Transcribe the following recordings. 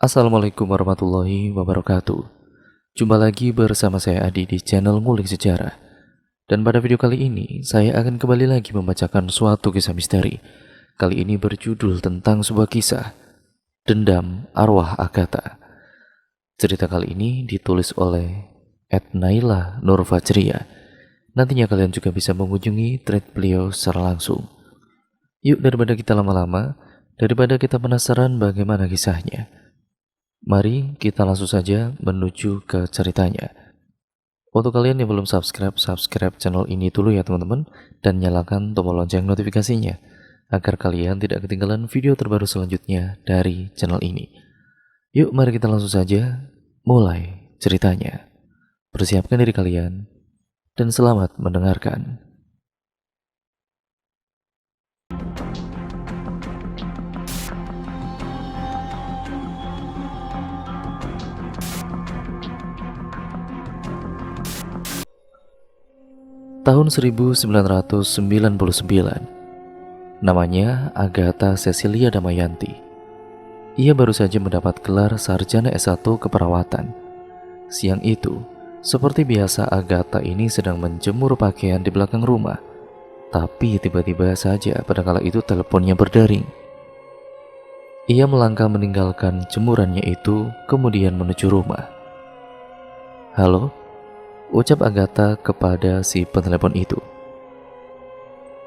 Assalamualaikum warahmatullahi wabarakatuh. Jumpa lagi bersama saya Adi di channel Ngulik Sejarah. Dan pada video kali ini, saya akan kembali lagi membacakan suatu kisah misteri. Kali ini berjudul tentang sebuah kisah Dendam Arwah Agatha. Cerita kali ini ditulis oleh Naila Nurfajriya. Nantinya kalian juga bisa mengunjungi thread beliau secara langsung. Yuk, daripada kita lama-lama, daripada kita penasaran bagaimana kisahnya, mari kita langsung saja menuju ke ceritanya. Untuk kalian yang belum subscribe channel ini dulu ya teman-teman, dan nyalakan tombol lonceng notifikasinya agar kalian tidak ketinggalan video terbaru selanjutnya dari channel ini. Yuk, mari kita langsung saja mulai ceritanya. Persiapkan diri kalian dan selamat mendengarkan. Tahun 1999, namanya Agatha Cecilia Damayanti. Ia baru saja mendapat gelar sarjana S1 keperawatan. Siang itu, seperti biasa Agatha ini sedang menjemur pakaian di belakang rumah. Tapi tiba-tiba saja pada kala itu teleponnya berdering. Ia melangkah meninggalkan jemurannya itu kemudian menuju rumah. "Halo?" ucap Agatha kepada si penelepon itu.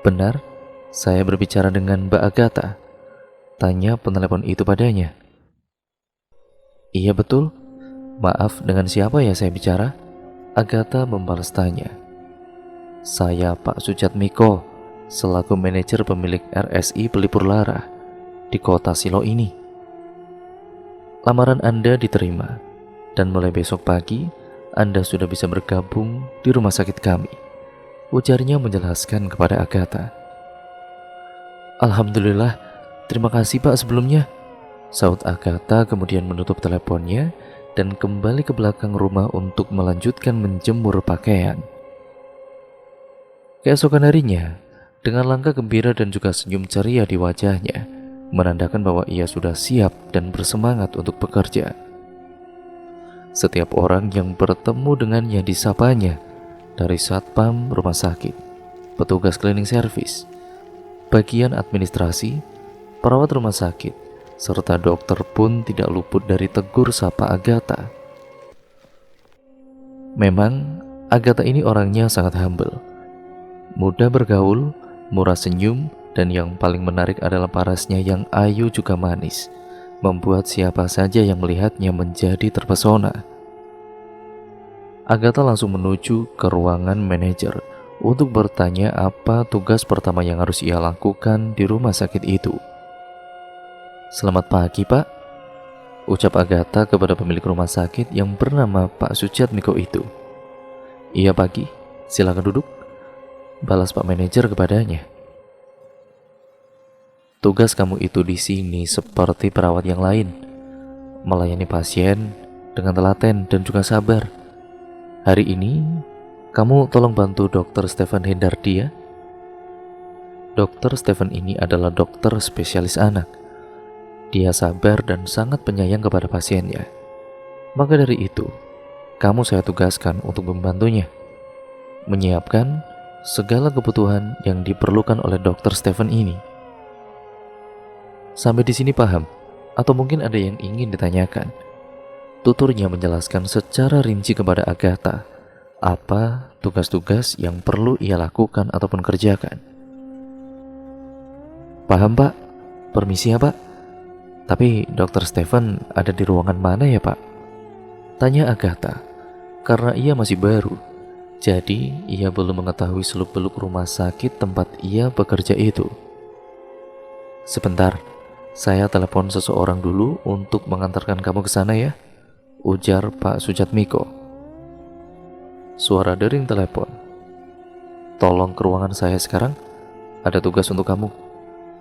"Benar, saya berbicara dengan Mbak Agatha?" tanya penelepon itu padanya. "Iya betul. Maaf, dengan siapa ya saya bicara?" Agatha membalas tanya. "Saya Pak Sujatmiko, selaku manajer pemilik RSI Pelipur Lara di kota Silo ini. Lamaran Anda diterima, dan mulai besok pagi Anda sudah bisa bergabung di rumah sakit kami," ujarnya menjelaskan kepada Agatha. "Alhamdulillah, terima kasih Pak sebelumnya," saut Agatha kemudian menutup teleponnya dan kembali ke belakang rumah untuk melanjutkan menjemur pakaian. Keesokan harinya, dengan langkah gembira dan juga senyum ceria di wajahnya, menandakan bahwa ia sudah siap dan bersemangat untuk bekerja. Setiap orang yang bertemu dengannya disapanya, dari satpam rumah sakit, petugas cleaning service, bagian administrasi, perawat rumah sakit, serta dokter pun tidak luput dari tegur sapa Agatha. Memang, Agatha ini orangnya sangat humble, mudah bergaul, murah senyum, dan yang paling menarik adalah parasnya yang ayu juga manis, membuat siapa saja yang melihatnya menjadi terpesona. Agatha langsung menuju ke ruangan manajer untuk bertanya apa tugas pertama yang harus ia lakukan di rumah sakit itu. "Selamat pagi Pak," ucap Agatha kepada pemilik rumah sakit yang bernama Pak Sujatmiko itu. "Iya pagi, silakan duduk," balas Pak manajer kepadanya. "Tugas kamu itu di sini seperti perawat yang lain, melayani pasien dengan telaten dan juga sabar. Hari ini, kamu tolong bantu Dr. Stefan Hendardi ya." Dr. Stefan ini adalah dokter spesialis anak. Dia sabar dan sangat penyayang kepada pasiennya. Maka dari itu, kamu saya tugaskan untuk membantunya, menyiapkan segala kebutuhan yang diperlukan oleh Dr. Stefan ini. Sampai di sini paham? Atau mungkin ada yang ingin ditanyakan? Tuturnya menjelaskan secara rinci kepada Agatha apa tugas-tugas yang perlu ia lakukan ataupun kerjakan. "Paham Pak, permisi ya Pak. Tapi Dr. Stefan ada di ruangan mana ya Pak?" tanya Agatha. Karena ia masih baru, jadi ia belum mengetahui seluk-beluk rumah sakit tempat ia bekerja itu. "Sebentar, saya telepon seseorang dulu untuk mengantarkan kamu ke sana ya," ujar Pak Sujatmiko. Suara dering telepon. "Tolong ke ruangan saya sekarang, ada tugas untuk kamu,"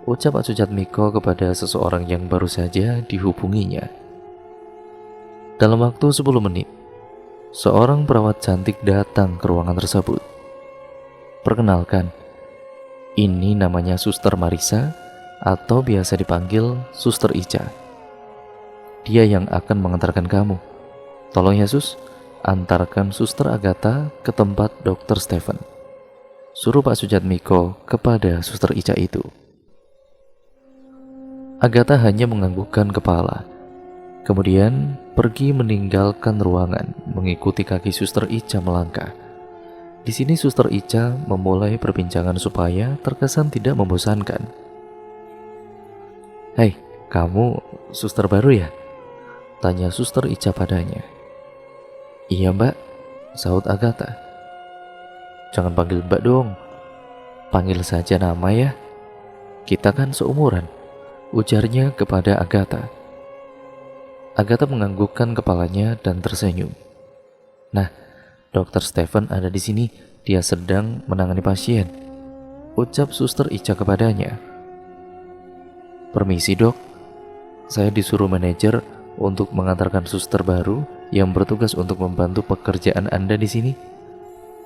ucap Pak Sujatmiko kepada seseorang yang baru saja dihubunginya. Dalam waktu 10 menit, seorang perawat cantik datang ke ruangan tersebut. "Perkenalkan, ini namanya Suster Marisa atau biasa dipanggil Suster Ica. Dia yang akan mengantarkan kamu. Tolong ya sus, antarkan suster Agatha ke tempat dokter Stephen, suruh Pak Sujatmiko kepada suster Ica itu. Agatha hanya menganggukkan kepala, kemudian pergi meninggalkan ruangan mengikuti kaki suster Ica melangkah. Di sini suster Ica memulai perbincangan supaya terkesan tidak membosankan. "Hei, kamu suster baru ya?" tanya suster Ica padanya. "Iya mbak," sahut Agatha. "Jangan panggil mbak dong, panggil saja nama ya, kita kan seumuran," ujarnya kepada Agatha. Agatha menganggukkan kepalanya dan tersenyum. "Nah, dokter Stephen ada di sini, dia sedang menangani pasien," ucap suster Ica kepadanya. "Permisi dok, saya disuruh manajer untuk mengantarkan suster baru yang bertugas untuk membantu pekerjaan Anda di sini,"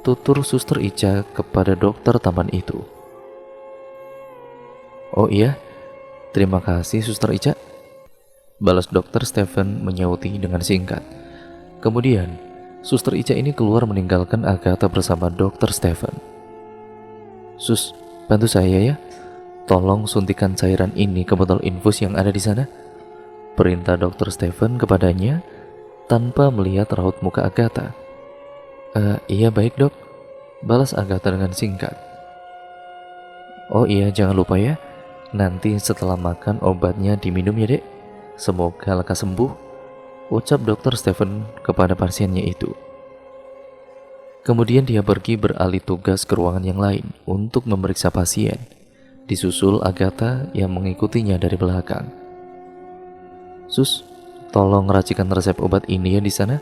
tutur suster Ica kepada dokter taman itu. "Oh iya, terima kasih suster Ica," balas dokter Stephen menyauti dengan singkat. Kemudian suster Ica ini keluar meninggalkan Agatha bersama dokter Stephen. "Sus, bantu saya ya, tolong suntikan cairan ini ke botol infus yang ada di sana," perintah dokter Stephen kepadanya tanpa melihat raut muka Agatha. Iya baik dok," balas Agatha dengan singkat. "Oh iya, jangan lupa ya, nanti setelah makan obatnya diminum ya dek, semoga lekas sembuh," ucap dokter Stephen kepada pasiennya itu. Kemudian dia pergi beralih tugas ke ruangan yang lain untuk memeriksa pasien, disusul Agatha yang mengikutinya dari belakang. "Sus, tolong racikan resep obat ini ya di sana.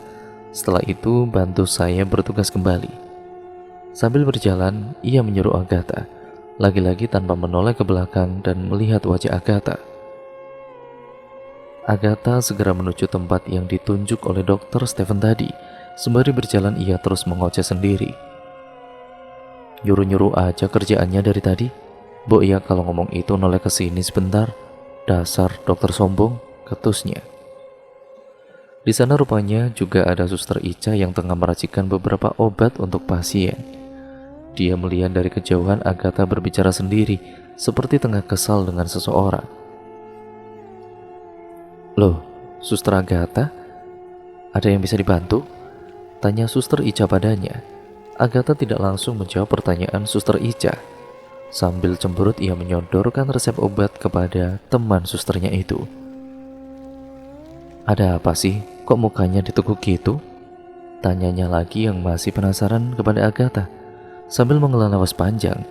Setelah itu bantu saya bertugas kembali." Sambil berjalan, ia menyuruh Agatha, lagi-lagi tanpa menoleh ke belakang dan melihat wajah Agatha. Agatha segera menuju tempat yang ditunjuk oleh dokter Stephen tadi. Sembari berjalan ia terus mengoceh sendiri. "Nyuruh-nyuruh aja kerjaannya dari tadi. Bo ya kalau ngomong itu noleh ke sini sebentar. Dasar dokter sombong," ketusnya. Di sana rupanya juga ada suster Ica yang tengah meracikan beberapa obat untuk pasien. Dia melihat dari kejauhan Agatha berbicara sendiri, seperti tengah kesal dengan seseorang. "Loh, suster Agatha, ada yang bisa dibantu?" tanya suster Ica padanya. Agatha tidak langsung menjawab pertanyaan suster Ica. Sambil cemberut ia menyodorkan resep obat kepada teman susternya itu. "Ada apa sih? Kok mukanya ditekuk gitu?" tanyanya lagi yang masih penasaran kepada Agatha. Sambil menghela napas panjang,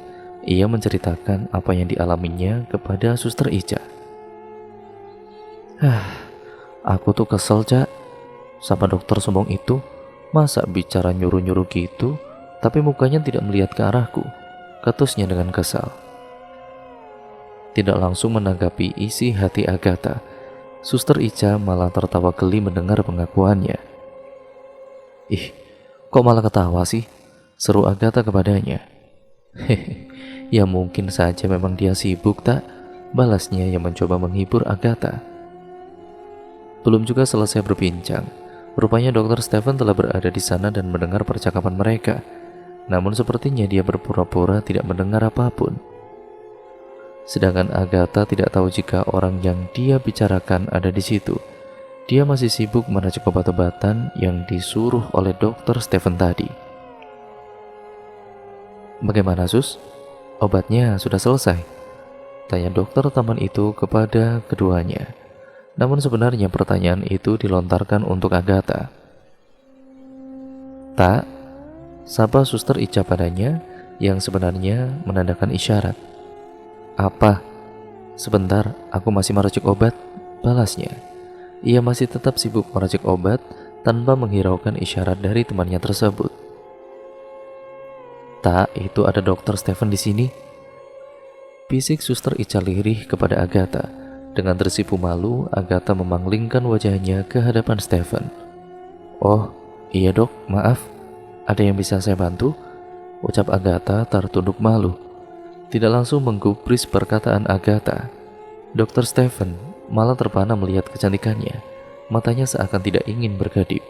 ia menceritakan apa yang dialaminya kepada suster Ica. Aku tuh kesel, Cak, sama dokter sombong itu. Masa bicara nyuruh-nyuruh gitu, tapi mukanya tidak melihat ke arahku," ketusnya dengan kesal. Tidak langsung menanggapi isi hati Agatha, suster Ica malah tertawa geli mendengar pengakuannya. "Ih, kok malah ketawa sih?" seru Agatha kepadanya. "Hehe, ya mungkin saja memang dia sibuk tak," balasnya yang mencoba menghibur Agatha. Belum juga selesai berbincang, rupanya dokter Stephen telah berada di sana dan mendengar percakapan mereka. Namun sepertinya dia berpura-pura tidak mendengar apapun. Sedangkan Agatha tidak tahu jika orang yang dia bicarakan ada di situ. Dia masih sibuk meracik obat-obatan yang disuruh oleh dokter Stephen tadi. "Bagaimana sus? Obatnya sudah selesai?" tanya dokter taman itu kepada keduanya. Namun sebenarnya pertanyaan itu dilontarkan untuk Agatha. "Tak," sapa suster Ica padanya yang sebenarnya menandakan isyarat. "Apa? Sebentar, aku masih meracik obat," balasnya. Ia masih tetap sibuk meracik obat tanpa menghiraukan isyarat dari temannya tersebut. "Tak, itu ada dokter Stephen di sini," bisik suster Ica lirih kepada Agatha. Dengan tersipu malu, Agatha memanglingkan wajahnya ke hadapan Stephen. "Oh, iya dok, maaf. Ada yang bisa saya bantu?" ucap Agatha tertunduk malu. Tidak langsung menggubris perkataan Agatha, Dr. Stephen malah terpana melihat kecantikannya. Matanya seakan tidak ingin berkedip.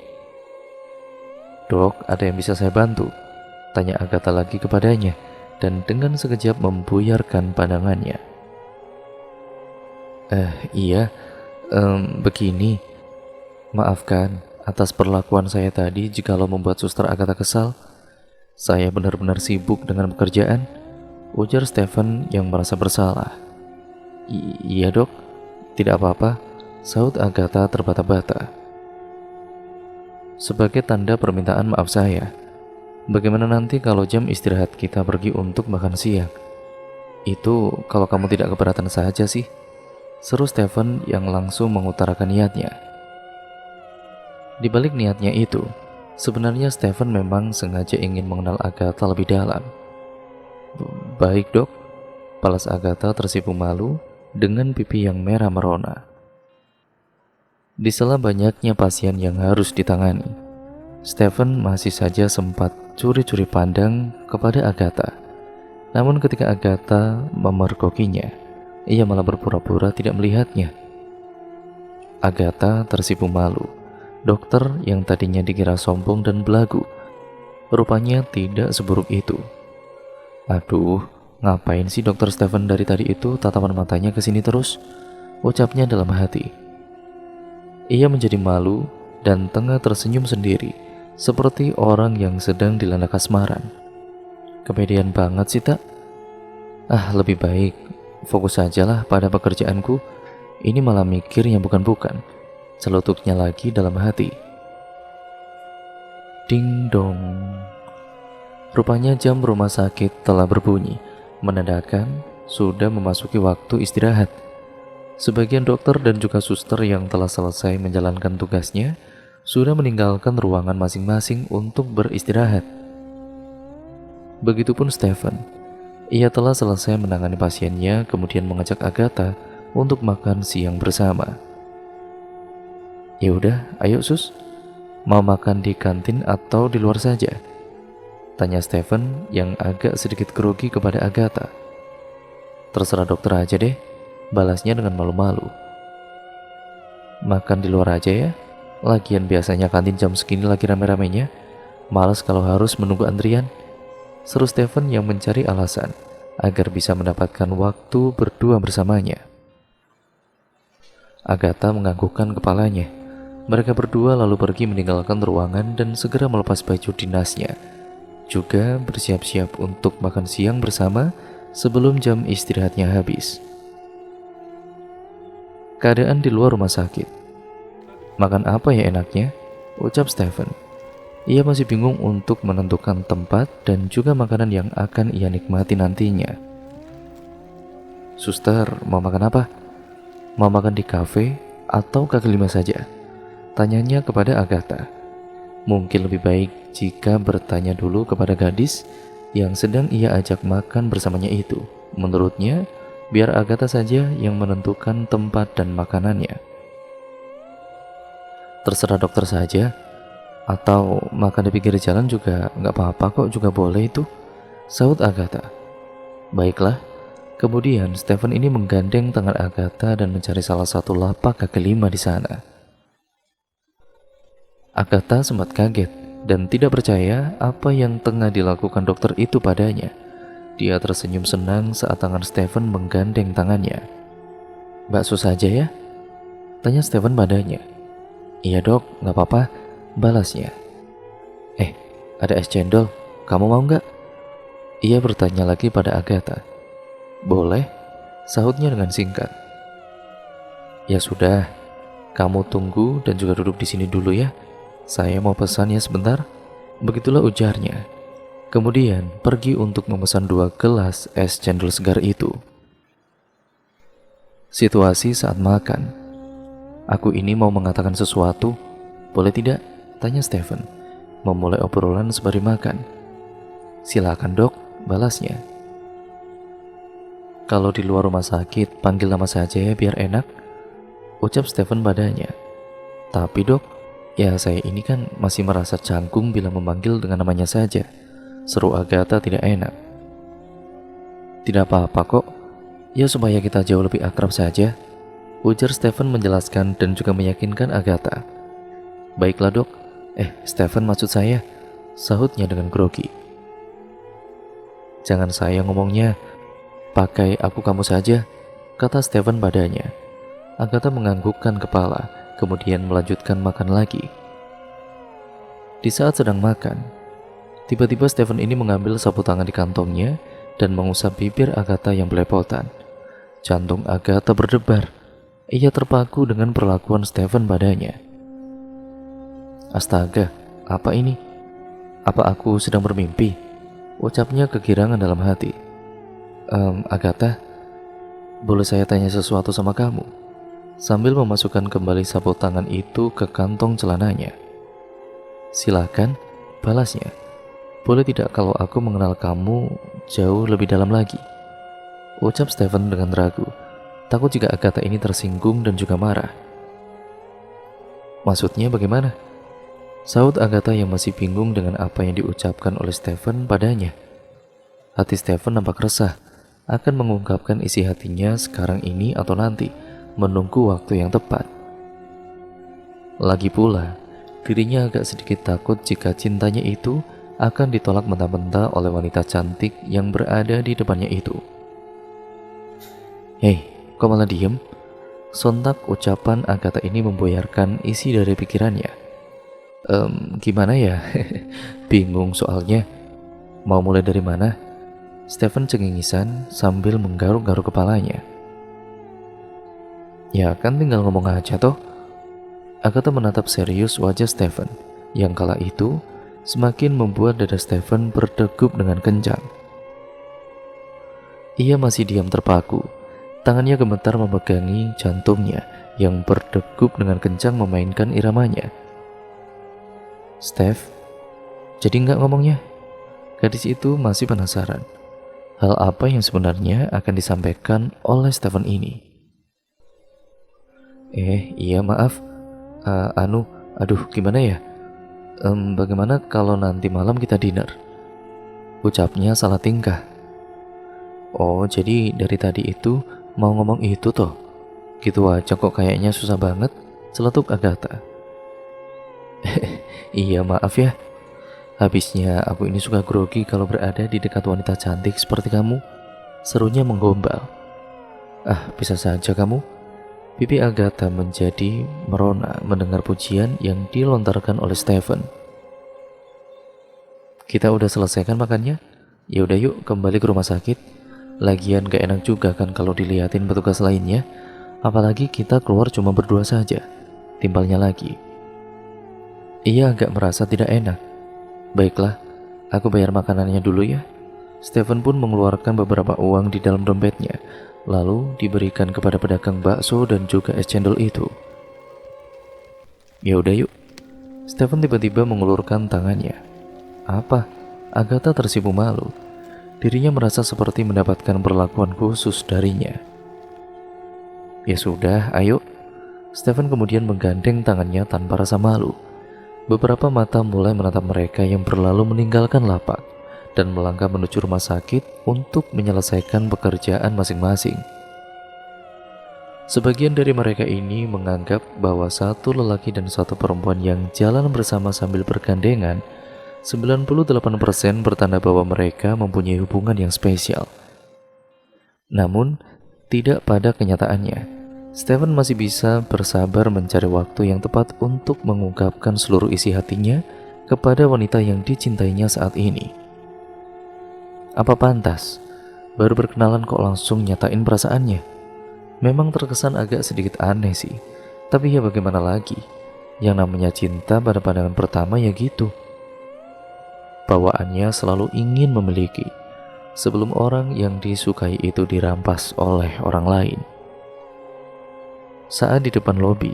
"Dok, ada yang bisa saya bantu?" tanya Agatha lagi kepadanya, dan dengan sekejap membuyarkan pandangannya. Iya, begini. Maafkan atas perlakuan saya tadi jikalau membuat Suster Agatha kesal. Saya benar-benar sibuk dengan pekerjaan," ujar Stephen yang merasa bersalah. Iya dok, tidak apa-apa," sahut Agatha terbata-bata. "Sebagai tanda permintaan maaf saya, bagaimana nanti kalau jam istirahat kita pergi untuk makan siang? Itu kalau kamu tidak keberatan saja sih," seru Stephen yang langsung mengutarakan niatnya. Di balik niatnya itu, sebenarnya Stephen memang sengaja ingin mengenal Agatha lebih dalam. "Baik dok," balas Agatha tersipu malu dengan pipi yang merah merona. Di sela banyaknya pasien yang harus ditangani, Stephen masih saja sempat curi-curi pandang kepada Agatha. Namun ketika Agatha memergokinya, ia malah berpura-pura tidak melihatnya. Agatha tersipu malu. Dokter yang tadinya dikira sombong dan belagu, rupanya tidak seburuk itu. "Aduh, ngapain sih dokter Stephen dari tadi itu tatapan matanya ke sini terus?" ucapnya dalam hati. Ia menjadi malu dan tengah tersenyum sendiri, seperti orang yang sedang dilanda kasmaran. "Kepedean banget sih, tak? Lebih baik fokus sajalah pada pekerjaanku. Ini malah mikir yang bukan-bukan," celutuknya lagi dalam hati. Ding dong. Rupanya jam rumah sakit telah berbunyi, menandakan sudah memasuki waktu istirahat. Sebagian dokter dan juga suster yang telah selesai menjalankan tugasnya sudah meninggalkan ruangan masing-masing untuk beristirahat. Begitupun Stephen. Ia telah selesai menangani pasiennya, kemudian mengajak Agatha untuk makan siang bersama. "Ya udah, ayo sus. Mau makan di kantin atau di luar saja?" tanya Stephen yang agak sedikit grogi kepada Agatha. "Terserah dokter aja deh," balasnya dengan malu-malu. "Makan di luar aja ya. Lagian biasanya kantin jam segini lagi rame-ramenya. Malas kalau harus menunggu antrian," seru Stephen yang mencari alasan agar bisa mendapatkan waktu berdua bersamanya. Agatha menganggukkan kepalanya. Mereka berdua lalu pergi meninggalkan ruangan dan segera melepas baju dinasnya, juga bersiap-siap untuk makan siang bersama sebelum jam istirahatnya habis. Keadaan di luar rumah sakit. "Makan apa ya enaknya?" ucap Stephen. Ia masih bingung untuk menentukan tempat dan juga makanan yang akan ia nikmati nantinya. "Suster, mau makan apa? Mau makan di kafe atau kaki lima saja?" tanyanya kepada Agatha. Mungkin lebih baik jika bertanya dulu kepada gadis yang sedang ia ajak makan bersamanya itu. Menurutnya, biar Agatha saja yang menentukan tempat dan makanannya. "Terserah dokter saja, atau makan di pinggir jalan juga nggak apa-apa kok, juga boleh itu," sahut Agatha. "Baiklah." Kemudian Stephen ini menggandeng tangan Agatha dan mencari salah satu lapak kaki lima di sana. Agatha sempat kaget dan tidak percaya apa yang tengah dilakukan dokter itu padanya. Dia tersenyum senang saat tangan Stephen menggandeng tangannya. "Bakso saja ya?" tanya Stephen padanya. "Iya dok, nggak apa-apa," balasnya. Ada es cendol, kamu mau nggak?" Ia bertanya lagi pada Agatha. "Boleh," sahutnya dengan singkat. "Ya sudah, kamu tunggu dan juga duduk di sini dulu ya. Saya mau pesan ya sebentar." Begitulah ujarnya. Kemudian pergi untuk memesan 2 gelas es cendol segar itu. Situasi saat makan. "Aku ini mau mengatakan sesuatu, boleh tidak?" tanya Stephen, memulai obrolan sembari makan. "Silakan dok," balasnya. "Kalau di luar rumah sakit, panggil nama saja ya biar enak," ucap Stephen padanya. "Tapi dok, ya saya ini kan masih merasa canggung bila memanggil dengan namanya saja," seru Agatha tidak enak. "Tidak apa-apa kok, ya supaya kita jauh lebih akrab saja," Ujar Stephen menjelaskan dan juga meyakinkan Agatha. Baiklah dok. Stephen maksud saya, sahutnya dengan grogi. Jangan saya ngomongnya, pakai aku kamu saja, kata Stephen padanya. Agatha menganggukkan kepala, kemudian melanjutkan makan lagi. Di saat sedang makan, tiba-tiba Stephen ini mengambil sapu tangan di kantongnya dan mengusap bibir Agatha yang belepotan. Jantung Agatha berdebar. Ia terpaku dengan perlakuan Stephen padanya. Astaga, apa ini? Apa aku sedang bermimpi? Ucapnya kegirangan dalam hati. Agatha, boleh saya tanya sesuatu sama kamu? Sambil memasukkan kembali sapu tangan itu ke kantong celananya. Silakan, balasnya. Boleh tidak kalau aku mengenal kamu jauh lebih dalam lagi? Ucap Stephen dengan ragu, takut jika Agatha ini tersinggung dan juga marah. Maksudnya bagaimana? Sahut Agatha yang masih bingung dengan apa yang diucapkan oleh Stephen padanya. Hati Stephen nampak resah, akan mengungkapkan isi hatinya sekarang ini atau nanti, menunggu waktu yang tepat. Lagi pula, dirinya agak sedikit takut jika cintanya itu akan ditolak mentah-mentah oleh wanita cantik yang berada di depannya itu. Hei, kok malah diem? Sontak ucapan Agatha ini memboyarkan isi dari pikirannya. Gimana ya? Bingung soalnya. Mau mulai dari mana? Stephen cengengisan sambil menggaruk-garuk kepalanya. Ya kan tinggal ngomong aja toh. Agatha menatap serius wajah Stephen yang kala itu semakin membuat dada Stephen berdegup dengan kencang. Ia masih diam terpaku. Tangannya gemetar memegangi jantungnya yang berdegup dengan kencang memainkan iramanya. Steph, jadi nggak ngomongnya? Gadis itu masih penasaran. Hal apa yang sebenarnya akan disampaikan oleh Stephen ini? Iya maaf. Aduh gimana ya? Bagaimana kalau nanti malam kita dinner? Ucapnya salah tingkah. Oh, jadi dari tadi itu mau ngomong itu toh? Gitu aja kok kayaknya susah banget, celetuk Agatha. Iya maaf ya. Habisnya aku ini suka grogi kalau berada di dekat wanita cantik seperti kamu, serunya menggombal. Bisa saja kamu. Pipi Agatha menjadi merona mendengar pujian yang dilontarkan oleh Stephen. Kita udah selesaikan makannya? Ya udah yuk kembali ke rumah sakit. Lagian gak enak juga kan kalau dilihatin petugas lainnya. Apalagi kita keluar cuma berdua saja. Timbalnya lagi. Ia agak merasa tidak enak. Baiklah, aku bayar makanannya dulu ya. Stephen pun mengeluarkan beberapa uang di dalam dompetnya, lalu diberikan kepada pedagang bakso dan juga es cendol itu. Ya udah yuk. Stephen tiba-tiba mengulurkan tangannya. Apa? Agatha tersipu malu. Dirinya merasa seperti mendapatkan perlakuan khusus darinya. Ya sudah, ayo. Stephen kemudian menggandeng tangannya tanpa rasa malu. Beberapa mata mulai menatap mereka yang berlalu meninggalkan lapak dan melangkah menuju rumah sakit untuk menyelesaikan pekerjaan masing-masing. Sebagian dari mereka ini menganggap bahwa satu lelaki dan satu perempuan yang jalan bersama sambil bergandengan, 98% bertanda bahwa mereka mempunyai hubungan yang spesial. Namun, tidak pada kenyataannya. Stephen masih bisa bersabar mencari waktu yang tepat untuk mengungkapkan seluruh isi hatinya kepada wanita yang dicintainya saat ini. Apa pantas? Baru berkenalan kok langsung nyatain perasaannya? Memang terkesan agak sedikit aneh sih, tapi ya bagaimana lagi? Yang namanya cinta pada pandangan pertama ya gitu. Bawaannya selalu ingin memiliki, sebelum orang yang disukai itu dirampas oleh orang lain. Saat di depan lobi,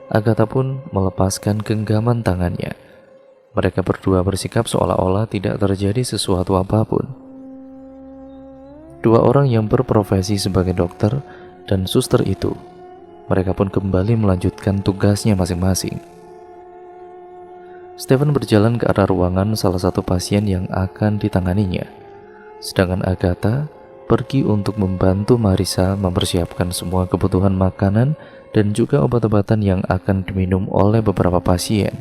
Agatha pun melepaskan genggaman tangannya. Mereka berdua bersikap seolah-olah tidak terjadi sesuatu apapun. Dua orang yang berprofesi sebagai dokter dan suster itu, mereka pun kembali melanjutkan tugasnya masing-masing. Stephen berjalan ke arah ruangan salah satu pasien yang akan ditanganinya, sedangkan Agatha pergi untuk membantu Marissa mempersiapkan semua kebutuhan makanan dan juga obat-obatan yang akan diminum oleh beberapa pasien.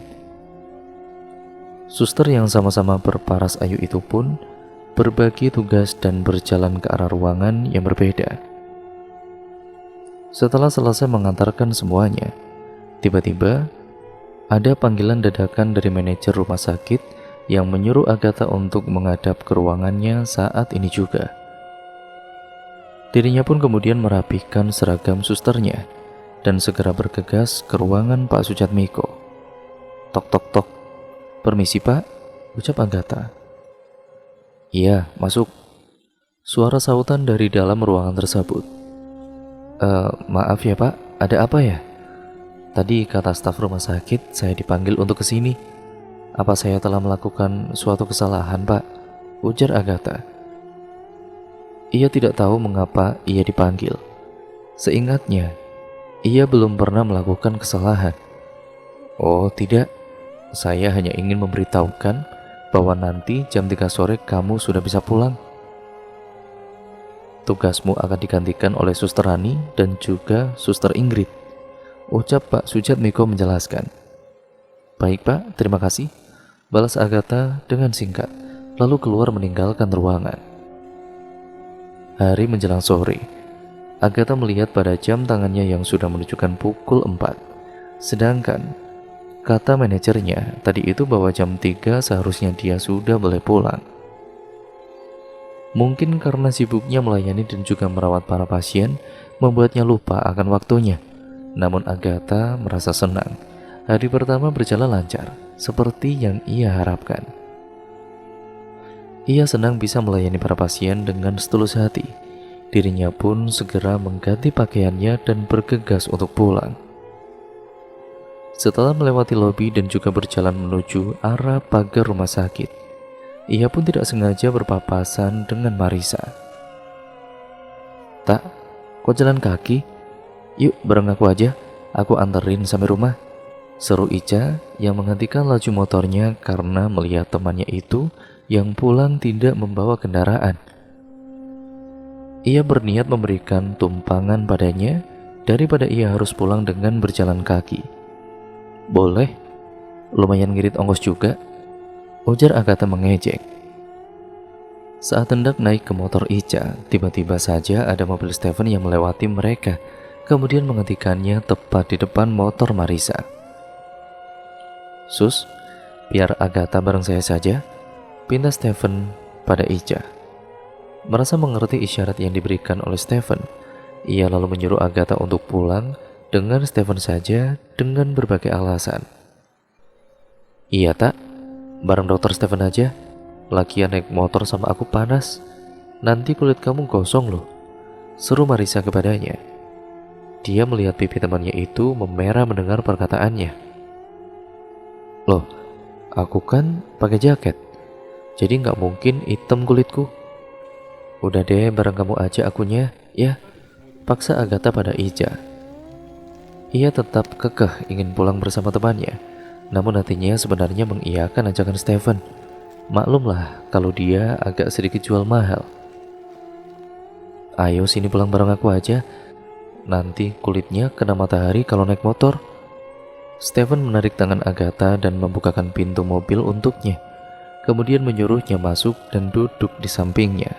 Suster yang sama-sama berparas ayu itu pun berbagi tugas dan berjalan ke arah ruangan yang berbeda. Setelah selesai mengantarkan semuanya, tiba-tiba ada panggilan dadakan dari manajer rumah sakit yang menyuruh Agatha untuk menghadap ke ruangannya saat ini juga. Dirinya pun kemudian merapihkan seragam susternya dan segera bergegas ke ruangan Pak Sujatmiko. Tok tok tok. "Permisi Pak," ucap Agatha. "Iya, masuk," suara sautan dari dalam ruangan tersebut. Maaf ya Pak, ada apa ya? Tadi kata staf rumah sakit saya dipanggil untuk kesini. Apa saya telah melakukan suatu kesalahan Pak?" ujar Agatha. Ia tidak tahu mengapa ia dipanggil. Seingatnya, ia belum pernah melakukan kesalahan. "Oh tidak, saya hanya ingin memberitahukan bahwa nanti jam 3 sore kamu sudah bisa pulang. Tugasmu akan digantikan oleh Suster Rani dan juga Suster Ingrid," ucap Pak Sujatmiko menjelaskan. "Baik Pak, terima kasih," balas Agatha dengan singkat, lalu keluar meninggalkan ruangan. Hari menjelang sore, Agatha melihat pada jam tangannya yang sudah menunjukkan pukul 4. Sedangkan kata manajernya tadi itu bahwa jam 3 seharusnya dia sudah boleh pulang. Mungkin karena sibuknya melayani dan juga merawat para pasien membuatnya lupa akan waktunya. Namun Agatha merasa senang. Hari pertama berjalan lancar seperti yang ia harapkan. Ia senang bisa melayani para pasien dengan setulus hati. Dirinya pun segera mengganti pakaiannya dan bergegas untuk pulang. Setelah melewati lobi dan juga berjalan menuju arah pagar rumah sakit, ia pun tidak sengaja berpapasan dengan Marisa. "Tak, kok jalan kaki? Yuk bareng aku aja, aku anterin sampai rumah," seru Ica yang menghentikan laju motornya karena melihat temannya itu yang pulang tidak membawa kendaraan. Ia berniat memberikan tumpangan padanya daripada ia harus pulang dengan berjalan kaki. "Boleh, lumayan ngirit ongkos juga," ujar Agatha mengejek. Saat hendak naik ke motor Ica, tiba-tiba saja ada mobil Stephen yang melewati mereka, kemudian menghentikannya tepat di depan motor Marisa. "Sus, biar Agatha bareng saya saja," pinta Stephen pada Ica. Merasa mengerti isyarat yang diberikan oleh Stephen, ia lalu menyuruh Agatha untuk pulang dengan Stephen saja dengan berbagai alasan. "Iya tak, bareng dokter Stephen aja. Lagian naik motor sama aku panas. Nanti kulit kamu gosong loh," seru Marisa kepadanya. Dia melihat pipi temannya itu memerah mendengar perkataannya. "Loh, aku kan pakai jaket, jadi nggak mungkin hitam kulitku." "Udah deh, bareng kamu aja akunya, ya," paksa Agatha pada Ica. Ia tetap kekeh ingin pulang bersama temannya, namun hatinya sebenarnya mengiyakan ajakan Stephen. Maklumlah kalau dia agak sedikit jual mahal. "Ayo sini pulang bareng aku aja, nanti kulitnya kena matahari kalau naik motor." Stephen menarik tangan Agatha dan membukakan pintu mobil untuknya, kemudian menyuruhnya masuk dan duduk di sampingnya.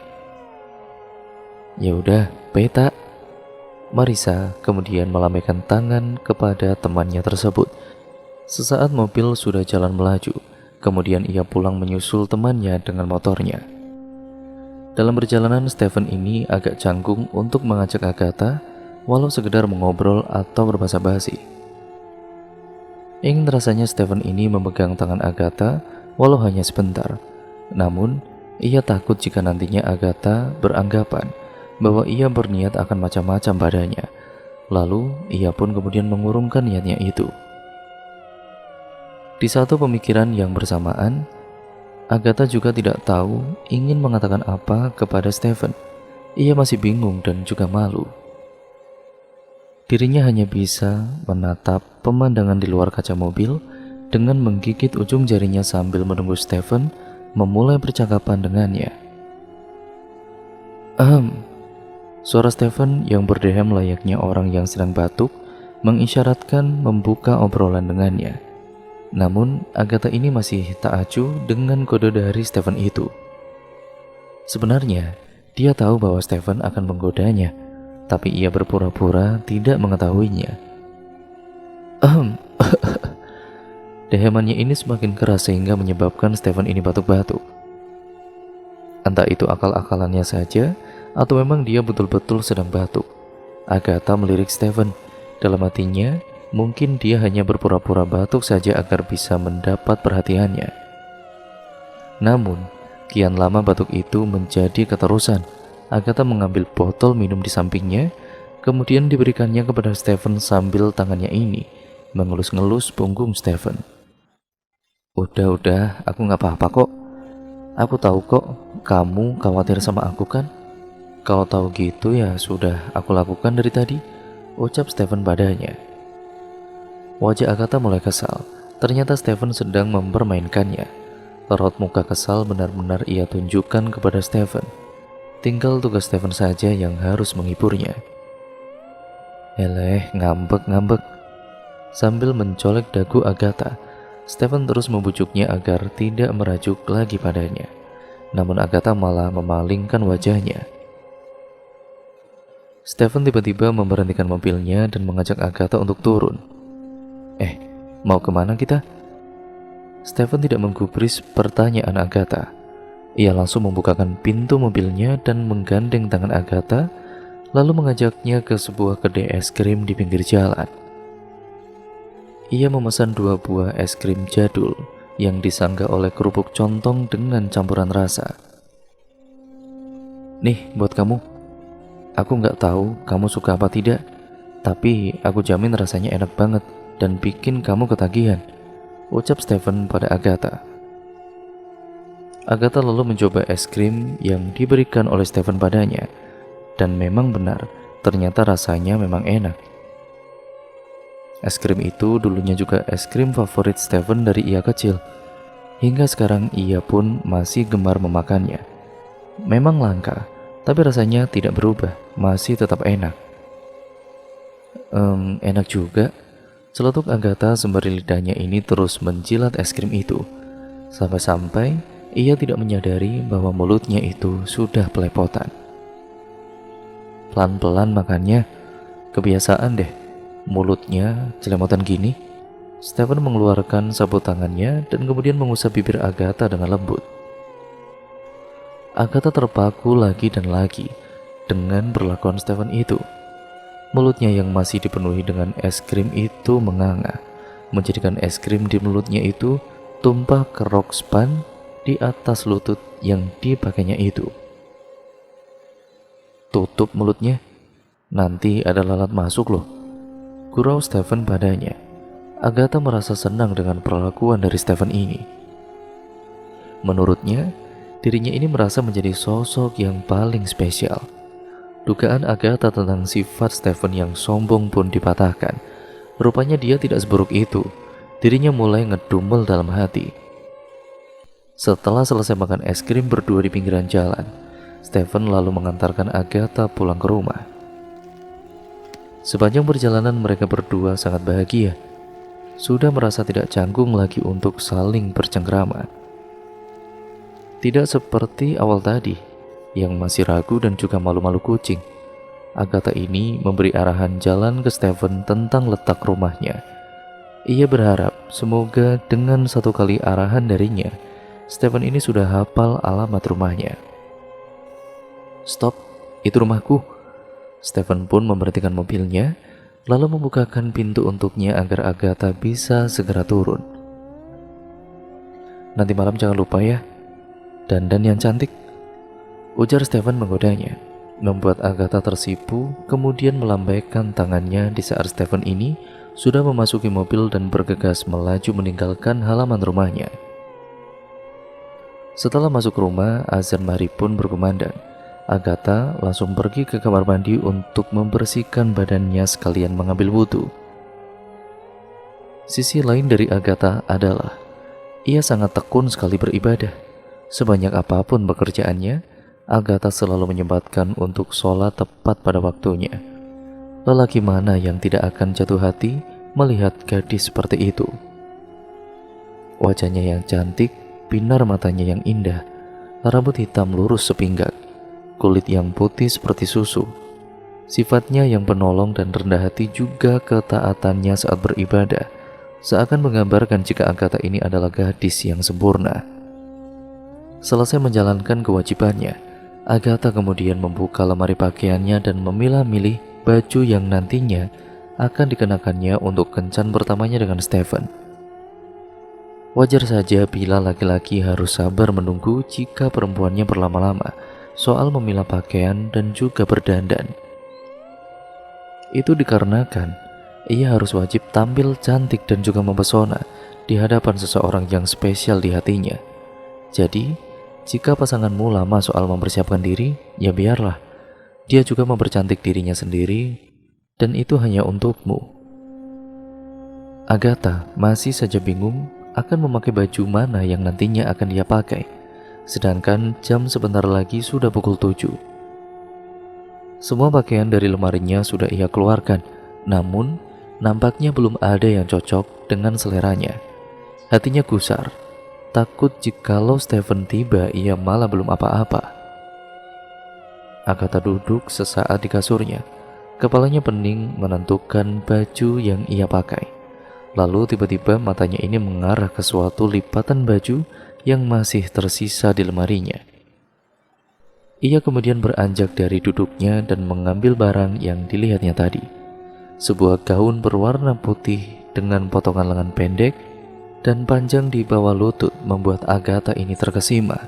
"Ya udah, beta." Marisa kemudian melambaikan tangan kepada temannya tersebut. Sesaat mobil sudah jalan melaju, kemudian ia pulang menyusul temannya dengan motornya. Dalam perjalanan, Stephen ini agak canggung untuk mengajak Agatha, walau sekedar mengobrol atau berbasa-basi. Ingin rasanya Stephen ini memegang tangan Agatha, walau hanya sebentar. Namun, ia takut jika nantinya Agatha beranggapan bahwa ia berniat akan macam-macam padanya. Lalu ia pun kemudian mengurungkan niatnya itu. Di satu pemikiran yang bersamaan, Agatha juga tidak tahu ingin mengatakan apa kepada Stephen. Ia masih bingung dan juga malu. Dirinya hanya bisa menatap pemandangan di luar kaca mobil dengan menggigit ujung jarinya sambil menunggu Stephen memulai percakapan dengannya. Suara Stephen yang berdehem layaknya orang yang sedang batuk mengisyaratkan membuka obrolan dengannya. Namun, Agatha ini masih tak acuh dengan kode dari Stephen itu. Sebenarnya, dia tahu bahwa Stephen akan menggodanya, tapi ia berpura-pura tidak mengetahuinya. Dehemannya ini semakin keras sehingga menyebabkan Stephen ini batuk-batuk. Entah itu akal-akalannya saja, atau memang dia betul-betul sedang batuk. Agatha melirik Stephen. Dalam hatinya, mungkin dia hanya berpura-pura batuk saja agar bisa mendapat perhatiannya. Namun, kian lama batuk itu menjadi keterusan. Agatha mengambil botol minum di sampingnya, kemudian diberikannya kepada Stephen sambil tangannya ini mengelus-ngelus punggung Stephen. Udah, aku gak apa-apa kok. Aku tahu kok, kamu khawatir sama aku kan? Kalau tahu gitu ya sudah aku lakukan dari tadi, ucap Stephen padanya. Wajah Agatha mulai kesal. Ternyata Stephen sedang mempermainkannya. Raut muka kesal benar-benar ia tunjukkan kepada Stephen. Tinggal tugas Stephen saja yang harus menghiburnya. Eleh, ngambek. Sambil mencolek dagu Agatha, Stephen terus membujuknya agar tidak merajuk lagi padanya. Namun Agatha malah memalingkan wajahnya. Stephen tiba-tiba memberhentikan mobilnya dan mengajak Agatha untuk turun. Mau kemana kita? Stephen tidak menggubris pertanyaan Agatha. Ia langsung membukakan pintu mobilnya dan menggandeng tangan Agatha, lalu mengajaknya ke sebuah kedai es krim di pinggir jalan. Ia memesan 2 buah es krim jadul yang disanggah oleh kerupuk contong dengan campuran rasa. Nih, buat kamu. Aku nggak tahu kamu suka apa tidak, tapi aku jamin rasanya enak banget dan bikin kamu ketagihan, ucap Stephen pada Agatha. Agatha lalu mencoba es krim yang diberikan oleh Stephen padanya, dan memang benar, ternyata rasanya memang enak. Es krim itu dulunya juga es krim favorit Stephen dari ia kecil. Hingga sekarang ia pun masih gemar memakannya. Memang langka, tapi rasanya tidak berubah, masih tetap enak. Enak juga. Celetuk Agatha sembari lidahnya ini terus menjilat es krim itu. Sampai-sampai ia tidak menyadari bahwa mulutnya itu sudah belepotan. Pelan-pelan makannya, kebiasaan deh. Mulutnya celemotan gini. Stephen mengeluarkan sapu tangannya dan kemudian mengusap bibir Agatha dengan lembut. Agatha terpaku lagi dan lagi dengan perlakuan Stephen itu. Mulutnya yang masih dipenuhi dengan es krim itu menganga, menjadikan es krim di mulutnya itu tumpah ke rok span di atas lutut yang dipakainya itu. Tutup mulutnya, nanti ada lalat masuk loh, gurau Stephen padanya. Agatha merasa senang dengan perlakuan dari Stephen ini. Menurutnya, dirinya ini merasa menjadi sosok yang paling spesial. Dugaan Agatha tentang sifat Stephen yang sombong pun dipatahkan. Rupanya dia tidak seburuk itu. Dirinya mulai ngedumel dalam hati. Setelah selesai makan es krim berdua di pinggiran jalan, Stephen lalu mengantarkan Agatha pulang ke rumah. Sepanjang perjalanan mereka berdua sangat bahagia. Sudah merasa tidak canggung lagi untuk saling bercengkrama. Tidak seperti awal tadi, yang masih ragu dan juga malu-malu kucing. Agatha ini memberi arahan jalan ke Stephen tentang letak rumahnya. Ia berharap semoga dengan satu kali arahan darinya, Stephen ini sudah hafal alamat rumahnya. Stop, itu rumahku. Stephen pun memberhentikan mobilnya, lalu membukakan pintu untuknya agar Agatha bisa segera turun. Nanti malam jangan lupa ya, dandan yang cantik, ujar Stephen menggodanya, membuat Agatha tersipu, kemudian melambaikan tangannya di saat Stephen ini sudah memasuki mobil dan bergegas melaju meninggalkan halaman rumahnya. Setelah masuk rumah, azan maghrib pun berkumandang. Agatha langsung pergi ke kamar mandi untuk membersihkan badannya sekalian mengambil wudhu. Sisi lain dari Agatha adalah ia sangat tekun sekali beribadah. Sebanyak apapun pekerjaannya, Agatha selalu menyempatkan untuk sholat tepat pada waktunya. Lelaki mana yang tidak akan jatuh hati melihat gadis seperti itu? Wajahnya yang cantik, binar matanya yang indah, rambut hitam lurus sepinggang, kulit yang putih seperti susu. Sifatnya yang penolong dan rendah hati juga ketaatannya saat beribadah, seakan menggambarkan jika Agatha ini adalah gadis yang sempurna. Selesai menjalankan kewajibannya, Agatha kemudian membuka lemari pakaiannya dan memilah-milih baju yang nantinya akan dikenakannya untuk kencan pertamanya dengan Stephen. Wajar saja bila laki-laki harus sabar menunggu jika perempuannya berlama-lama soal memilah pakaian dan juga berdandan. Itu dikarenakan ia harus wajib tampil cantik dan juga mempesona di hadapan seseorang yang spesial di hatinya. Jadi, jika pasanganmu lama soal mempersiapkan diri, ya biarlah. Dia juga mempercantik dirinya sendiri, dan itu hanya untukmu. Agatha masih saja bingung akan memakai baju mana yang nantinya akan dia pakai, sedangkan jam sebentar lagi sudah pukul 7. Semua pakaian dari lemarinya sudah ia keluarkan, namun nampaknya belum ada yang cocok dengan seleranya. Hatinya gusar, takut jikalau Stephen tiba ia malah belum apa-apa. Agatha duduk sesaat di kasurnya, kepalanya pening menentukan baju yang ia pakai. Lalu tiba-tiba matanya ini mengarah ke suatu lipatan baju yang masih tersisa di lemarinya. Ia kemudian beranjak dari duduknya dan mengambil barang yang dilihatnya tadi. Sebuah gaun berwarna putih dengan potongan lengan pendek dan panjang di bawah lutut membuat Agatha ini terkesima.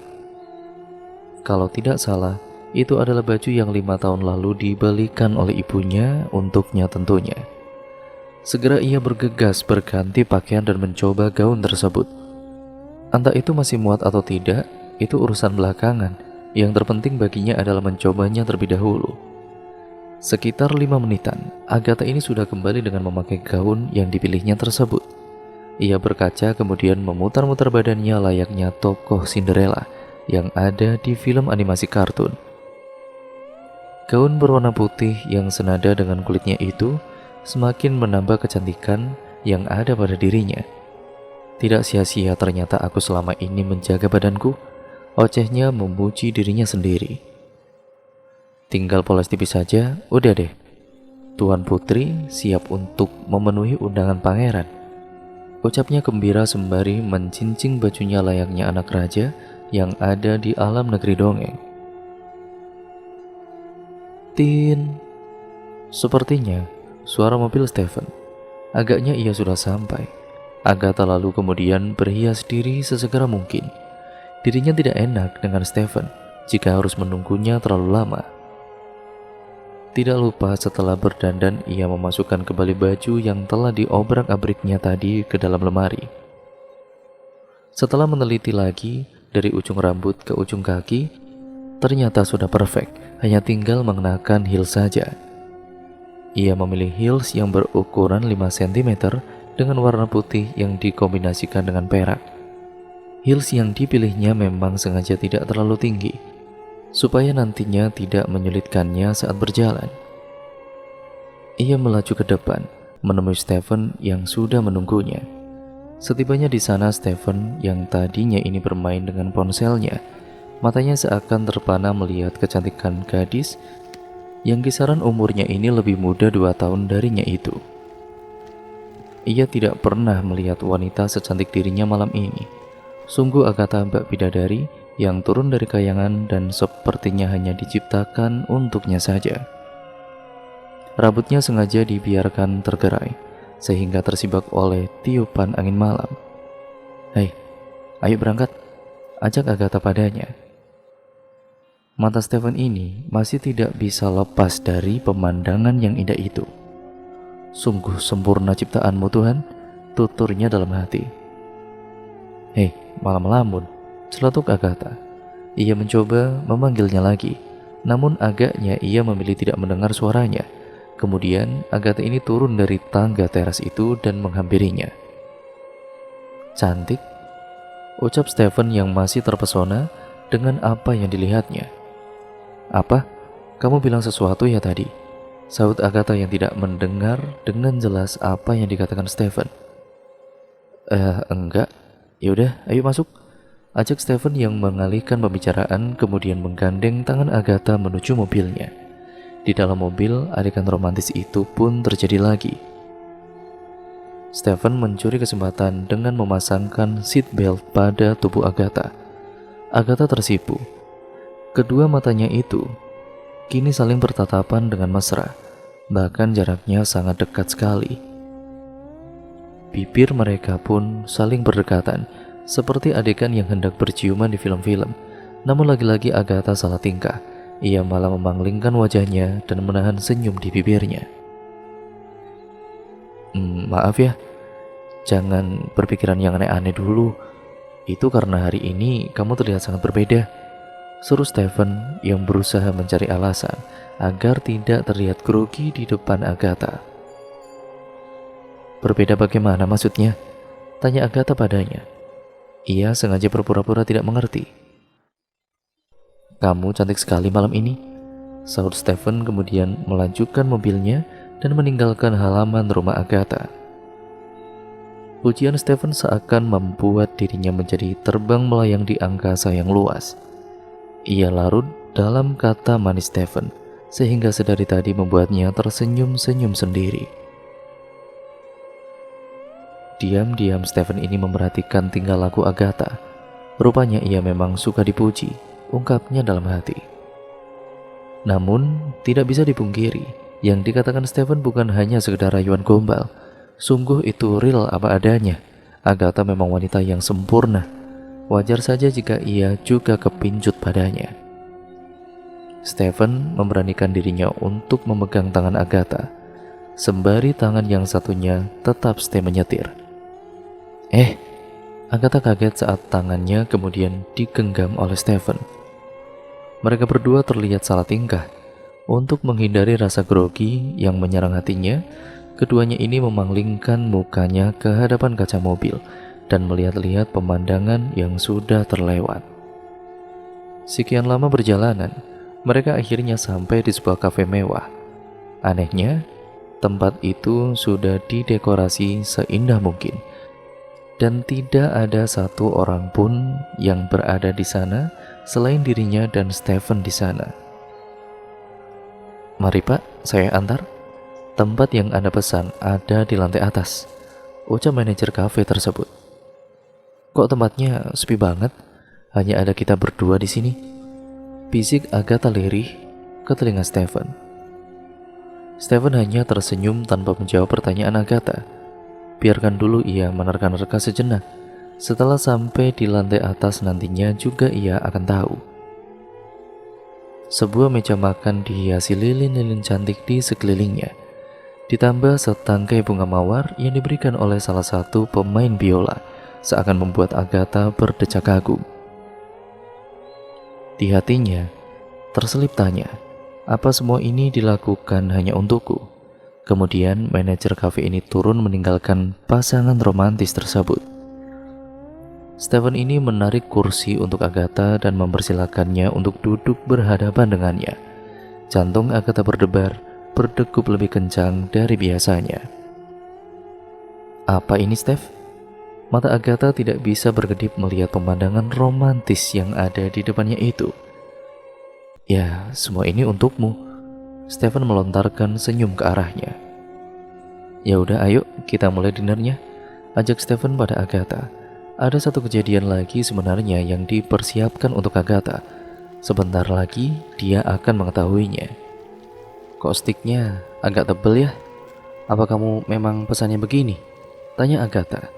Kalau tidak salah, itu adalah baju yang 5 tahun lalu dibelikan oleh ibunya untuknya tentunya. Segera ia bergegas berganti pakaian dan mencoba gaun tersebut. Entah itu masih muat atau tidak, itu urusan belakangan. Yang terpenting baginya adalah mencobanya terlebih dahulu. Sekitar 5 menitan, Agatha ini sudah kembali dengan memakai gaun yang dipilihnya tersebut. Ia berkaca kemudian memutar-mutar badannya layaknya tokoh Cinderella yang ada di film animasi kartun. Gaun berwarna putih yang senada dengan kulitnya itu semakin menambah kecantikan yang ada pada dirinya. Tidak sia-sia ternyata aku selama ini menjaga badanku, ocehnya memuji dirinya sendiri. Tinggal poles tipis saja, udah deh. Tuan Putri siap untuk memenuhi undangan pangeran. Ucapnya gembira sembari mencincing bajunya layaknya anak raja yang ada di alam negeri dongeng. Tin. Sepertinya suara mobil Stephen. Agaknya ia sudah sampai. Agatha lalu kemudian berhias diri sesegera mungkin. Dirinya tidak enak dengan Stephen jika harus menunggunya terlalu lama. Tidak lupa setelah berdandan ia memasukkan kembali baju yang telah diobrak-abriknya tadi ke dalam lemari. Setelah meneliti lagi dari ujung rambut ke ujung kaki, ternyata sudah perfect, hanya tinggal mengenakan heels saja. Ia memilih heels yang berukuran 5 cm dengan warna putih yang dikombinasikan dengan perak. Heels yang dipilihnya memang sengaja tidak terlalu tinggi, supaya nantinya tidak menyulitkannya saat berjalan. Ia melaju ke depan, menemui Stephen yang sudah menunggunya. Setibanya di sana, Stephen yang tadinya ini bermain dengan ponselnya, matanya seakan terpana melihat kecantikan gadis yang kisaran umurnya ini lebih muda 2 tahun darinya itu. Ia tidak pernah melihat wanita secantik dirinya malam ini. Sungguh Agatha mbak bidadari yang turun dari kayangan dan sepertinya hanya diciptakan untuknya saja. Rambutnya sengaja dibiarkan tergerai sehingga tersibak oleh tiupan angin malam. Hei, ayo berangkat, ajak Agatha padanya. Mata Stephen ini masih tidak bisa lepas dari pemandangan yang indah itu. Sungguh sempurna ciptaanmu Tuhan, tuturnya dalam hati. Hei, malah melamun, celetuk Agatha. Ia mencoba memanggilnya lagi, namun agaknya ia memilih tidak mendengar suaranya. Kemudian Agatha ini turun dari tangga teras itu dan menghampirinya. Cantik, ucap Stephen yang masih terpesona dengan apa yang dilihatnya. Apa? Kamu bilang sesuatu ya tadi? Sahut Agatha yang tidak mendengar dengan jelas apa yang dikatakan Stephen. Enggak. Yaudah, ayo masuk. Ajak Stephen yang mengalihkan pembicaraan, kemudian menggandeng tangan Agatha menuju mobilnya. Di dalam mobil, adegan romantis itu pun terjadi lagi. Stephen mencuri kesempatan dengan memasangkan seatbelt pada tubuh Agatha. Agatha tersipu. Kedua matanya itu kini saling bertatapan dengan mesra, bahkan jaraknya sangat dekat sekali. Bibir mereka pun saling berdekatan, seperti adegan yang hendak berciuman di film-film. Namun lagi-lagi Agatha salah tingkah. Ia malah memanglingkan wajahnya dan menahan senyum di bibirnya. Maaf ya, jangan berpikiran yang aneh-aneh dulu. Itu karena hari ini kamu terlihat sangat berbeda, seru Stephen yang berusaha mencari alasan agar tidak terlihat grogi di depan Agatha. Berbeda bagaimana maksudnya? Tanya Agatha padanya. Ia sengaja berpura-pura tidak mengerti. Kamu cantik sekali malam ini, sahut Stephen kemudian melanjutkan mobilnya dan meninggalkan halaman rumah Agatha. Pujian Stephen seakan membuat dirinya menjadi terbang melayang di angkasa yang luas. Ia larut dalam kata manis Stephen, sehingga sedari tadi membuatnya tersenyum-senyum sendiri. Diam-diam Stephen ini memperhatikan tingkah laku Agatha. Rupanya ia memang suka dipuji, ungkapnya dalam hati. Namun, tidak bisa dipungkiri, yang dikatakan Stephen bukan hanya sekedar rayuan gombal. Sungguh itu real apa adanya. Agatha memang wanita yang sempurna. Wajar saja jika ia juga kepincut padanya. Stephen memberanikan dirinya untuk memegang tangan Agatha, sembari tangan yang satunya tetap stay menyetir. Agatha kaget saat tangannya kemudian digenggam oleh Stephen. Mereka berdua terlihat salah tingkah. Untuk menghindari rasa grogi yang menyerang hatinya, keduanya ini memanglingkan mukanya ke hadapan kaca mobil dan melihat-lihat pemandangan yang sudah terlewat. Sekian lama perjalanan, mereka akhirnya sampai di sebuah kafe mewah. Anehnya, tempat itu sudah didekorasi seindah mungkin, dan tidak ada satu orang pun yang berada di sana selain dirinya dan Stephen di sana. Mari Pak, saya antar. Tempat yang Anda pesan ada di lantai atas, ucap manajer kafe tersebut. Kok tempatnya sepi banget? Hanya ada kita berdua di sini, bisik Agatha lirih ke telinga Stephen. Stephen hanya tersenyum tanpa menjawab pertanyaan Agatha. Biarkan dulu ia menerka-nerka sejenak. Setelah sampai di lantai atas nantinya juga ia akan tahu. Sebuah meja makan dihiasi lilin-lilin cantik di sekelilingnya, ditambah setangkai bunga mawar yang diberikan oleh salah satu pemain biola, seakan membuat Agatha berdecak kagum. Di hatinya terselip tanya, apa semua ini dilakukan hanya untukku? Kemudian manajer kafe ini turun meninggalkan pasangan romantis tersebut. Stephen ini menarik kursi untuk Agatha dan mempersilakannya untuk duduk berhadapan dengannya. Jantung Agatha berdegup lebih kencang dari biasanya. Apa ini, Steph? Mata Agatha tidak bisa berkedip melihat pemandangan romantis yang ada di depannya itu. Ya, semua ini untukmu. Stephen melontarkan senyum ke arahnya. Ya udah, ayo kita mulai dinernya, ajak Stephen pada Agatha. Ada satu kejadian lagi sebenarnya yang dipersiapkan untuk Agatha. Sebentar lagi dia akan mengetahuinya. Kok sticknya agak tebel ya? Apa kamu memang pesannya begini? Tanya Agatha.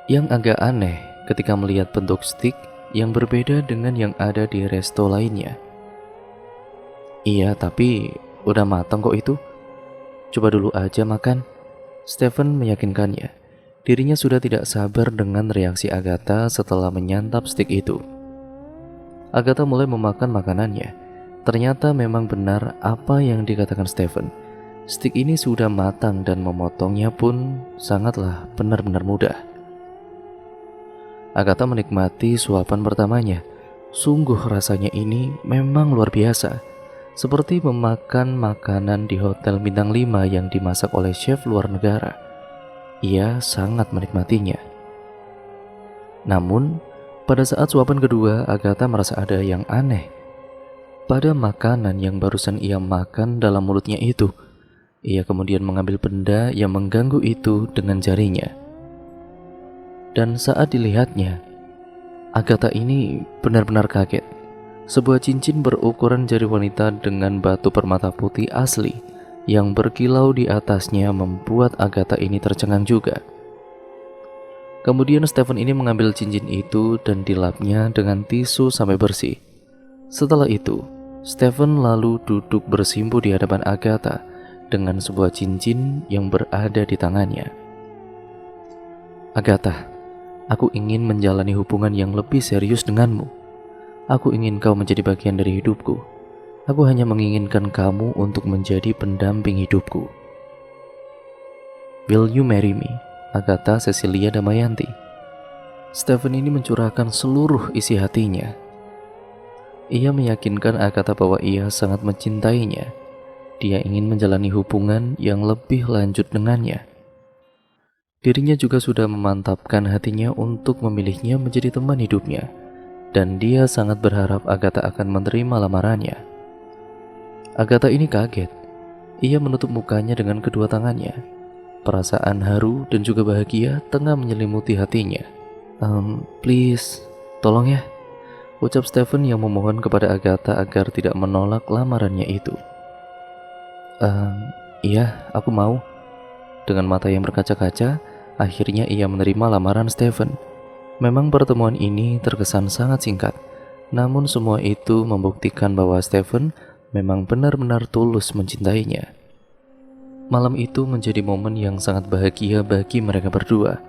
Yang agak aneh ketika melihat bentuk stick yang berbeda dengan yang ada di resto lainnya. Iya, tapi udah matang kok itu. Coba dulu aja makan. Stephen meyakinkannya. Dirinya sudah tidak sabar dengan reaksi Agatha setelah menyantap stick itu. Agatha mulai memakan makanannya. Ternyata memang benar apa yang dikatakan Stephen. Stick ini sudah matang dan memotongnya pun sangatlah benar-benar mudah. Agatha menikmati suapan pertamanya. Sungguh rasanya ini memang luar biasa. seperti memakan makanan di hotel bintang 5 yang dimasak oleh chef luar negara. Ia sangat menikmatinya. Namun, pada saat suapan kedua, Agatha merasa ada yang aneh pada makanan yang barusan ia makan dalam mulutnya itu. Ia kemudian mengambil benda yang mengganggu itu dengan jarinya. Dan saat dilihatnya, Agatha ini benar-benar kaget. Sebuah cincin berukuran jari wanita dengan batu permata putih asli yang berkilau di atasnya membuat Agatha ini tercengang juga. Kemudian Stephen ini mengambil cincin itu dan dilapnya dengan tisu sampai bersih. Setelah itu, Stephen lalu duduk bersimpu di hadapan Agatha dengan sebuah cincin yang berada di tangannya. "Agatha, aku ingin menjalani hubungan yang lebih serius denganmu. Aku ingin kau menjadi bagian dari hidupku. Aku hanya menginginkan kamu untuk menjadi pendamping hidupku. Will you marry me?" Agatha Cecilia Damayanti. Stephen ini mencurahkan seluruh isi hatinya. Ia meyakinkan Agatha bahwa ia sangat mencintainya. Dia ingin menjalani hubungan yang lebih lanjut dengannya. Dirinya juga sudah memantapkan hatinya untuk memilihnya menjadi teman hidupnya. Dan dia sangat berharap Agatha akan menerima lamarannya. Agatha ini kaget. Ia menutup mukanya dengan kedua tangannya. Perasaan haru dan juga bahagia tengah menyelimuti hatinya. Please, tolong ya," ucap Stephen yang memohon kepada Agatha agar tidak menolak lamarannya itu. Iya, aku mau." Dengan mata yang berkaca-kaca, akhirnya ia menerima lamaran Stephen. Memang pertemuan ini terkesan sangat singkat, namun semua itu membuktikan bahwa Stephen memang benar-benar tulus mencintainya. Malam itu menjadi momen yang sangat bahagia bagi mereka berdua.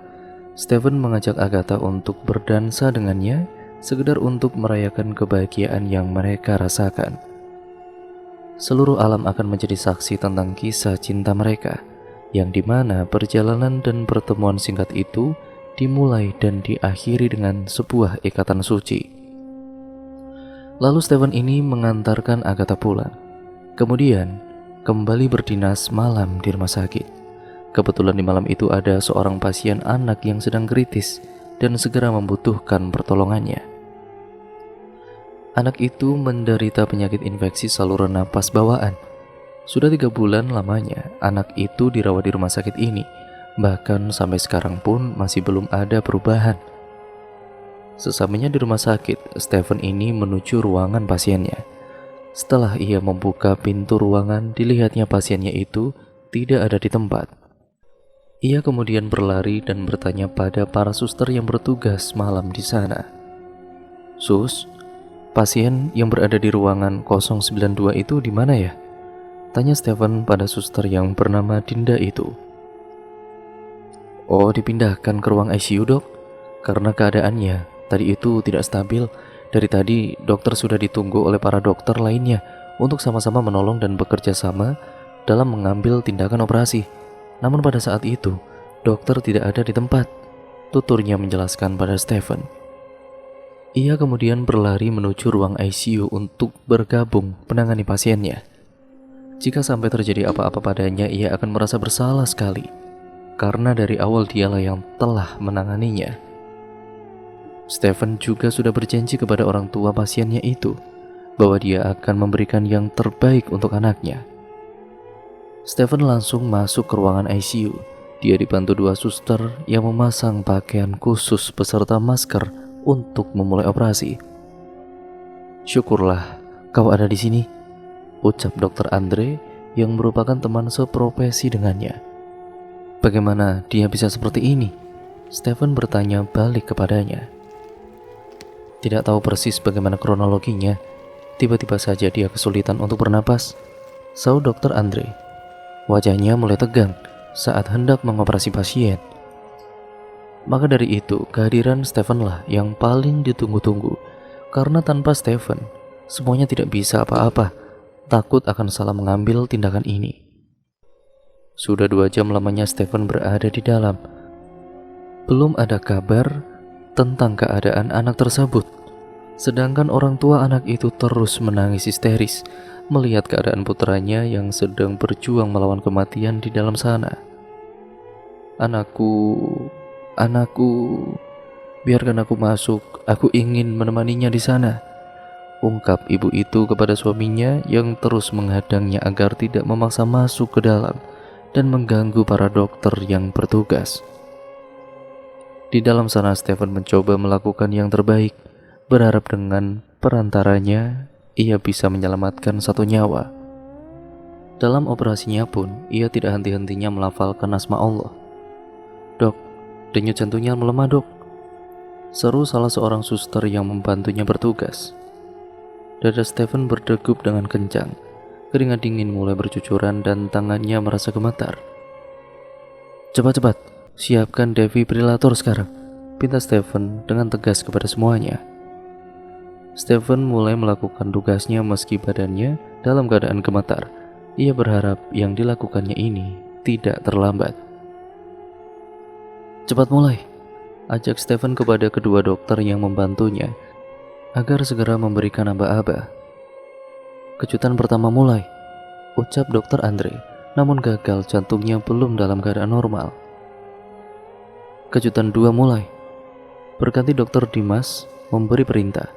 Stephen mengajak Agatha untuk berdansa dengannya, sekedar untuk merayakan kebahagiaan yang mereka rasakan. Seluruh alam akan menjadi saksi tentang kisah cinta mereka, yang dimana perjalanan dan pertemuan singkat itu dimulai dan diakhiri dengan sebuah ikatan suci. Lalu Stephen ini mengantarkan Agatha pulang. Kemudian kembali berdinas malam di rumah sakit. Kebetulan di malam itu ada seorang pasien anak yang sedang kritis dan segera membutuhkan pertolongannya. Anak itu menderita penyakit infeksi saluran napas bawaan. Sudah 3 bulan lamanya anak itu dirawat di rumah sakit ini. Bahkan sampai sekarang pun masih belum ada perubahan. Sesampainya di rumah sakit, Stephen ini menuju ruangan pasiennya. Setelah ia membuka pintu ruangan, dilihatnya pasiennya itu tidak ada di tempat. Ia kemudian berlari dan bertanya pada para suster yang bertugas malam di sana. "Sus, pasien yang berada di ruangan 092 itu di mana ya?" tanya Stephen pada suster yang bernama Dinda itu. "Oh, dipindahkan ke ruang ICU, Dok. Karena keadaannya tadi itu tidak stabil. Dari tadi dokter sudah ditunggu oleh para dokter lainnya untuk sama-sama menolong dan bekerja sama dalam mengambil tindakan operasi. Namun pada saat itu, dokter tidak ada di tempat," tuturnya menjelaskan pada Stephen. Ia kemudian berlari menuju ruang ICU untuk bergabung menangani pasiennya. Jika sampai terjadi apa-apa padanya, ia akan merasa bersalah sekali, karena dari awal dialah yang telah menanganinya. Stephen juga sudah berjanji kepada orang tua pasiennya itu bahwa dia akan memberikan yang terbaik untuk anaknya. Stephen langsung masuk ke ruangan ICU. Dia dibantu 2 suster yang memasang pakaian khusus beserta masker untuk memulai operasi. "Syukurlah kau ada di sini," ucap Dr. Andre yang merupakan teman seprofesi dengannya. "Bagaimana dia bisa seperti ini?" Stephen bertanya balik kepadanya. "Tidak tahu persis bagaimana kronologinya. Tiba-tiba saja dia kesulitan untuk bernapas," sahut Dr. Andre. Wajahnya mulai tegang saat hendak mengoperasi pasien. Maka dari itu, kehadiran Stephen lah yang paling ditunggu-tunggu. Karena tanpa Stephen, semuanya tidak bisa apa-apa. Takut akan salah mengambil tindakan ini. Sudah 2 jam lamanya Stephen berada di dalam. Belum ada kabar tentang keadaan anak tersebut. Sedangkan orang tua anak itu terus menangis histeris melihat keadaan putranya yang sedang berjuang melawan kematian di dalam sana. "Anakku, anakku, biarkan aku masuk, aku ingin menemaninya di sana," ungkap ibu itu kepada suaminya yang terus menghadangnya agar tidak memaksa masuk ke dalam dan mengganggu para dokter yang bertugas. Di dalam sana Stephen mencoba melakukan yang terbaik, berharap dengan perantaranya ia bisa menyelamatkan satu nyawa. Dalam operasinya pun ia tidak henti-hentinya melafalkan asma Allah. "Dok, denyut jantungnya melemah, dok," seru salah seorang suster yang membantunya bertugas. Dada Stephen berdegup dengan kencang, keringat dingin mulai bercucuran dan tangannya merasa gemetar. "Cepat-cepat, siapkan defibrilator sekarang," pinta Stephen dengan tegas kepada semuanya. Stephen mulai melakukan tugasnya meski badannya dalam keadaan gemetar. Ia berharap yang dilakukannya ini tidak terlambat. "Cepat mulai," ajak Stephen kepada kedua dokter yang membantunya agar segera memberikan aba-aba. "Kejutan pertama mulai," ucap dokter Andre, namun gagal, jantungnya belum dalam keadaan normal. "Kejutan 2 mulai," berganti dokter Dimas memberi perintah,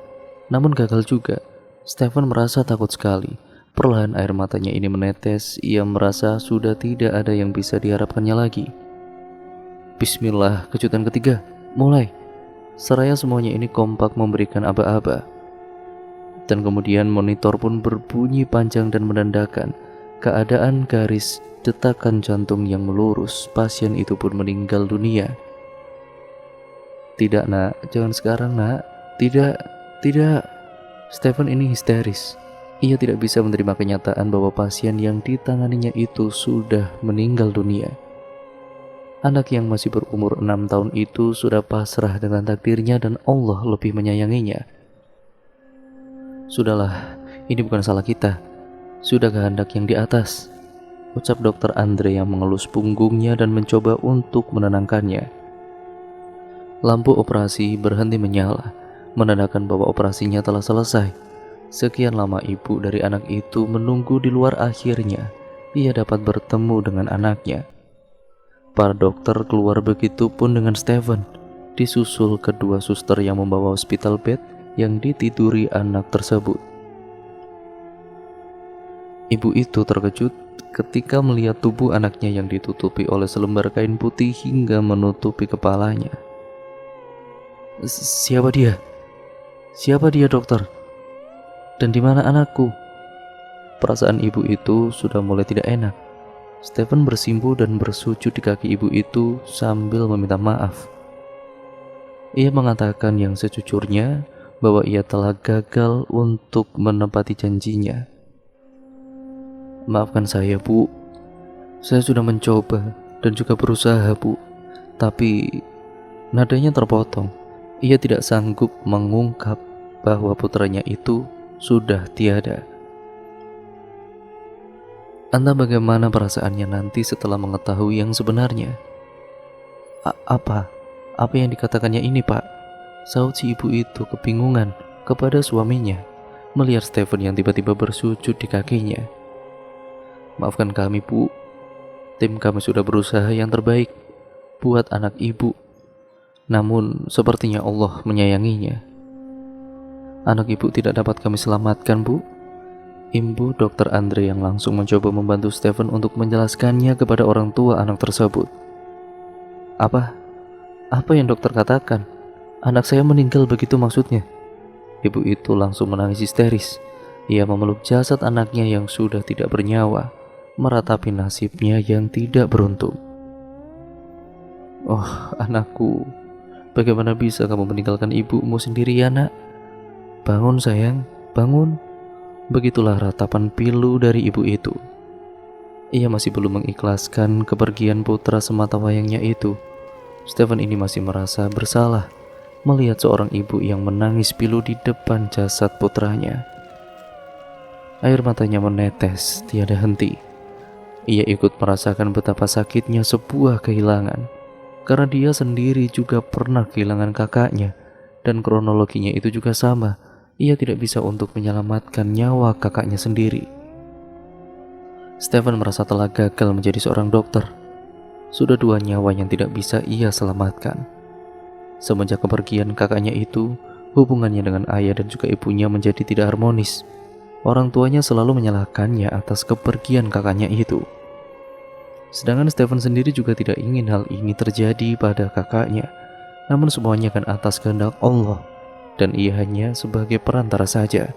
namun gagal juga. Stephen merasa takut sekali. Perlahan air matanya ini menetes. Ia merasa sudah tidak ada yang bisa diharapkannya lagi. "Bismillah, kejutan ketiga mulai," seraya semuanya ini kompak memberikan aba-aba. Dan kemudian monitor pun berbunyi panjang dan menandakan keadaan garis detakan jantung yang melurus. Pasien itu pun meninggal dunia. "Tidak, nak, jangan sekarang, nak. Tidak. Stephen ini histeris. Ia tidak bisa menerima kenyataan bahwa pasien yang ditanganinya itu sudah meninggal dunia. Anak yang masih berumur 6 tahun itu sudah pasrah dengan takdirnya dan Allah lebih menyayanginya. "Sudahlah, ini bukan salah kita. Sudah kehendak yang di atas," ucap dokter Andre yang mengelus punggungnya dan mencoba untuk menenangkannya. Lampu operasi berhenti menyala, menandakan bahwa operasinya telah selesai. Sekian lama ibu dari anak itu menunggu di luar, akhirnya ia dapat bertemu dengan anaknya. Para dokter keluar, begitu pun dengan Stephen, disusul kedua suster yang membawa hospital bed yang ditiduri anak tersebut. Ibu itu terkejut ketika melihat tubuh anaknya yang ditutupi oleh selembar kain putih hingga menutupi kepalanya. "Siapa dia? Siapa dia, dokter? Dan di mana anakku?" Perasaan ibu itu sudah mulai tidak enak. Stephen bersimpuh dan bersujud di kaki ibu itu sambil meminta maaf. Ia mengatakan yang sejujurnya bahwa ia telah gagal untuk menepati janjinya. "Maafkan saya, Bu. Saya sudah mencoba dan juga berusaha, Bu. Tapi..." Nadanya terpotong. Ia tidak sanggup mengungkap bahwa putranya itu sudah tiada. Entah bagaimana perasaannya nanti setelah mengetahui yang sebenarnya. Apa yang dikatakannya ini, Pak?" Saut si ibu itu kebingungan kepada suaminya melihat Stephen yang tiba-tiba bersujud di kakinya. "Maafkan kami, Bu. Tim kami sudah berusaha yang terbaik buat anak ibu. Namun sepertinya Allah menyayanginya. Anak ibu tidak dapat kami selamatkan, Bu," imbu dokter Andre yang langsung mencoba membantu Stephen untuk menjelaskannya kepada orang tua anak tersebut. Apa yang dokter katakan? Anak saya meninggal, begitu maksudnya?" Ibu itu langsung menangis histeris. Ia memeluk jasad anaknya yang sudah tidak bernyawa, meratapi nasibnya yang tidak beruntung. "Oh, anakku, bagaimana bisa kamu meninggalkan ibumu sendirian, nak? Bangun sayang, bangun." Begitulah ratapan pilu dari ibu itu. Ia masih belum mengikhlaskan kepergian putra semata wayangnya itu. Stephen ini masih merasa bersalah melihat seorang ibu yang menangis pilu di depan jasad putranya. Air matanya menetes tiada henti. Ia ikut merasakan betapa sakitnya sebuah kehilangan, karena dia sendiri juga pernah kehilangan kakaknya, dan kronologinya itu juga sama. ia tidak bisa untuk menyelamatkan nyawa kakaknya sendiri. Stephen merasa telah gagal menjadi seorang dokter. Sudah 2 nyawa yang tidak bisa ia selamatkan. Semenjak kepergian kakaknya itu, hubungannya dengan ayah dan juga ibunya menjadi tidak harmonis. Orang tuanya selalu menyalahkannya atas kepergian kakaknya itu. Sedangkan Stephen sendiri juga tidak ingin hal ini terjadi pada kakaknya. Namun semuanya kan atas kehendak Allah, dan ia hanya sebagai perantara saja.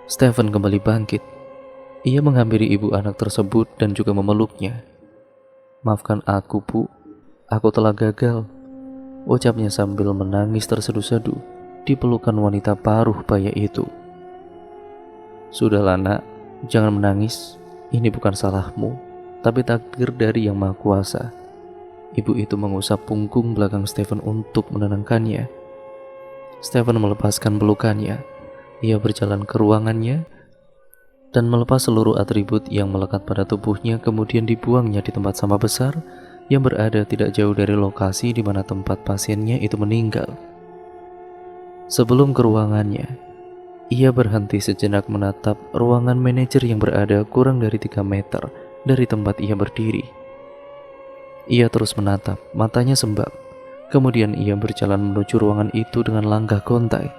Stephen kembali bangkit. Ia menghampiri ibu anak tersebut dan juga memeluknya. "Maafkan aku, Bu. Aku telah gagal," ucapnya sambil menangis terseduh-seduh di pelukan wanita paruh baya itu. "Sudahlah, Nak. Jangan menangis. Ini bukan salahmu, tapi takdir dari Yang Maha Kuasa." Ibu itu mengusap punggung belakang Stephen untuk menenangkannya. Stephen melepaskan pelukannya. Ia berjalan ke ruangannya dan melepas seluruh atribut yang melekat pada tubuhnya, kemudian dibuangnya di tempat sampah besar yang berada tidak jauh dari lokasi di mana tempat pasiennya itu meninggal. Sebelum ke ruangannya, ia berhenti sejenak menatap ruangan manajer yang berada kurang dari 3 meter dari tempat ia berdiri. Ia terus menatap, matanya sembab. Kemudian ia berjalan menuju ruangan itu dengan langkah gontai.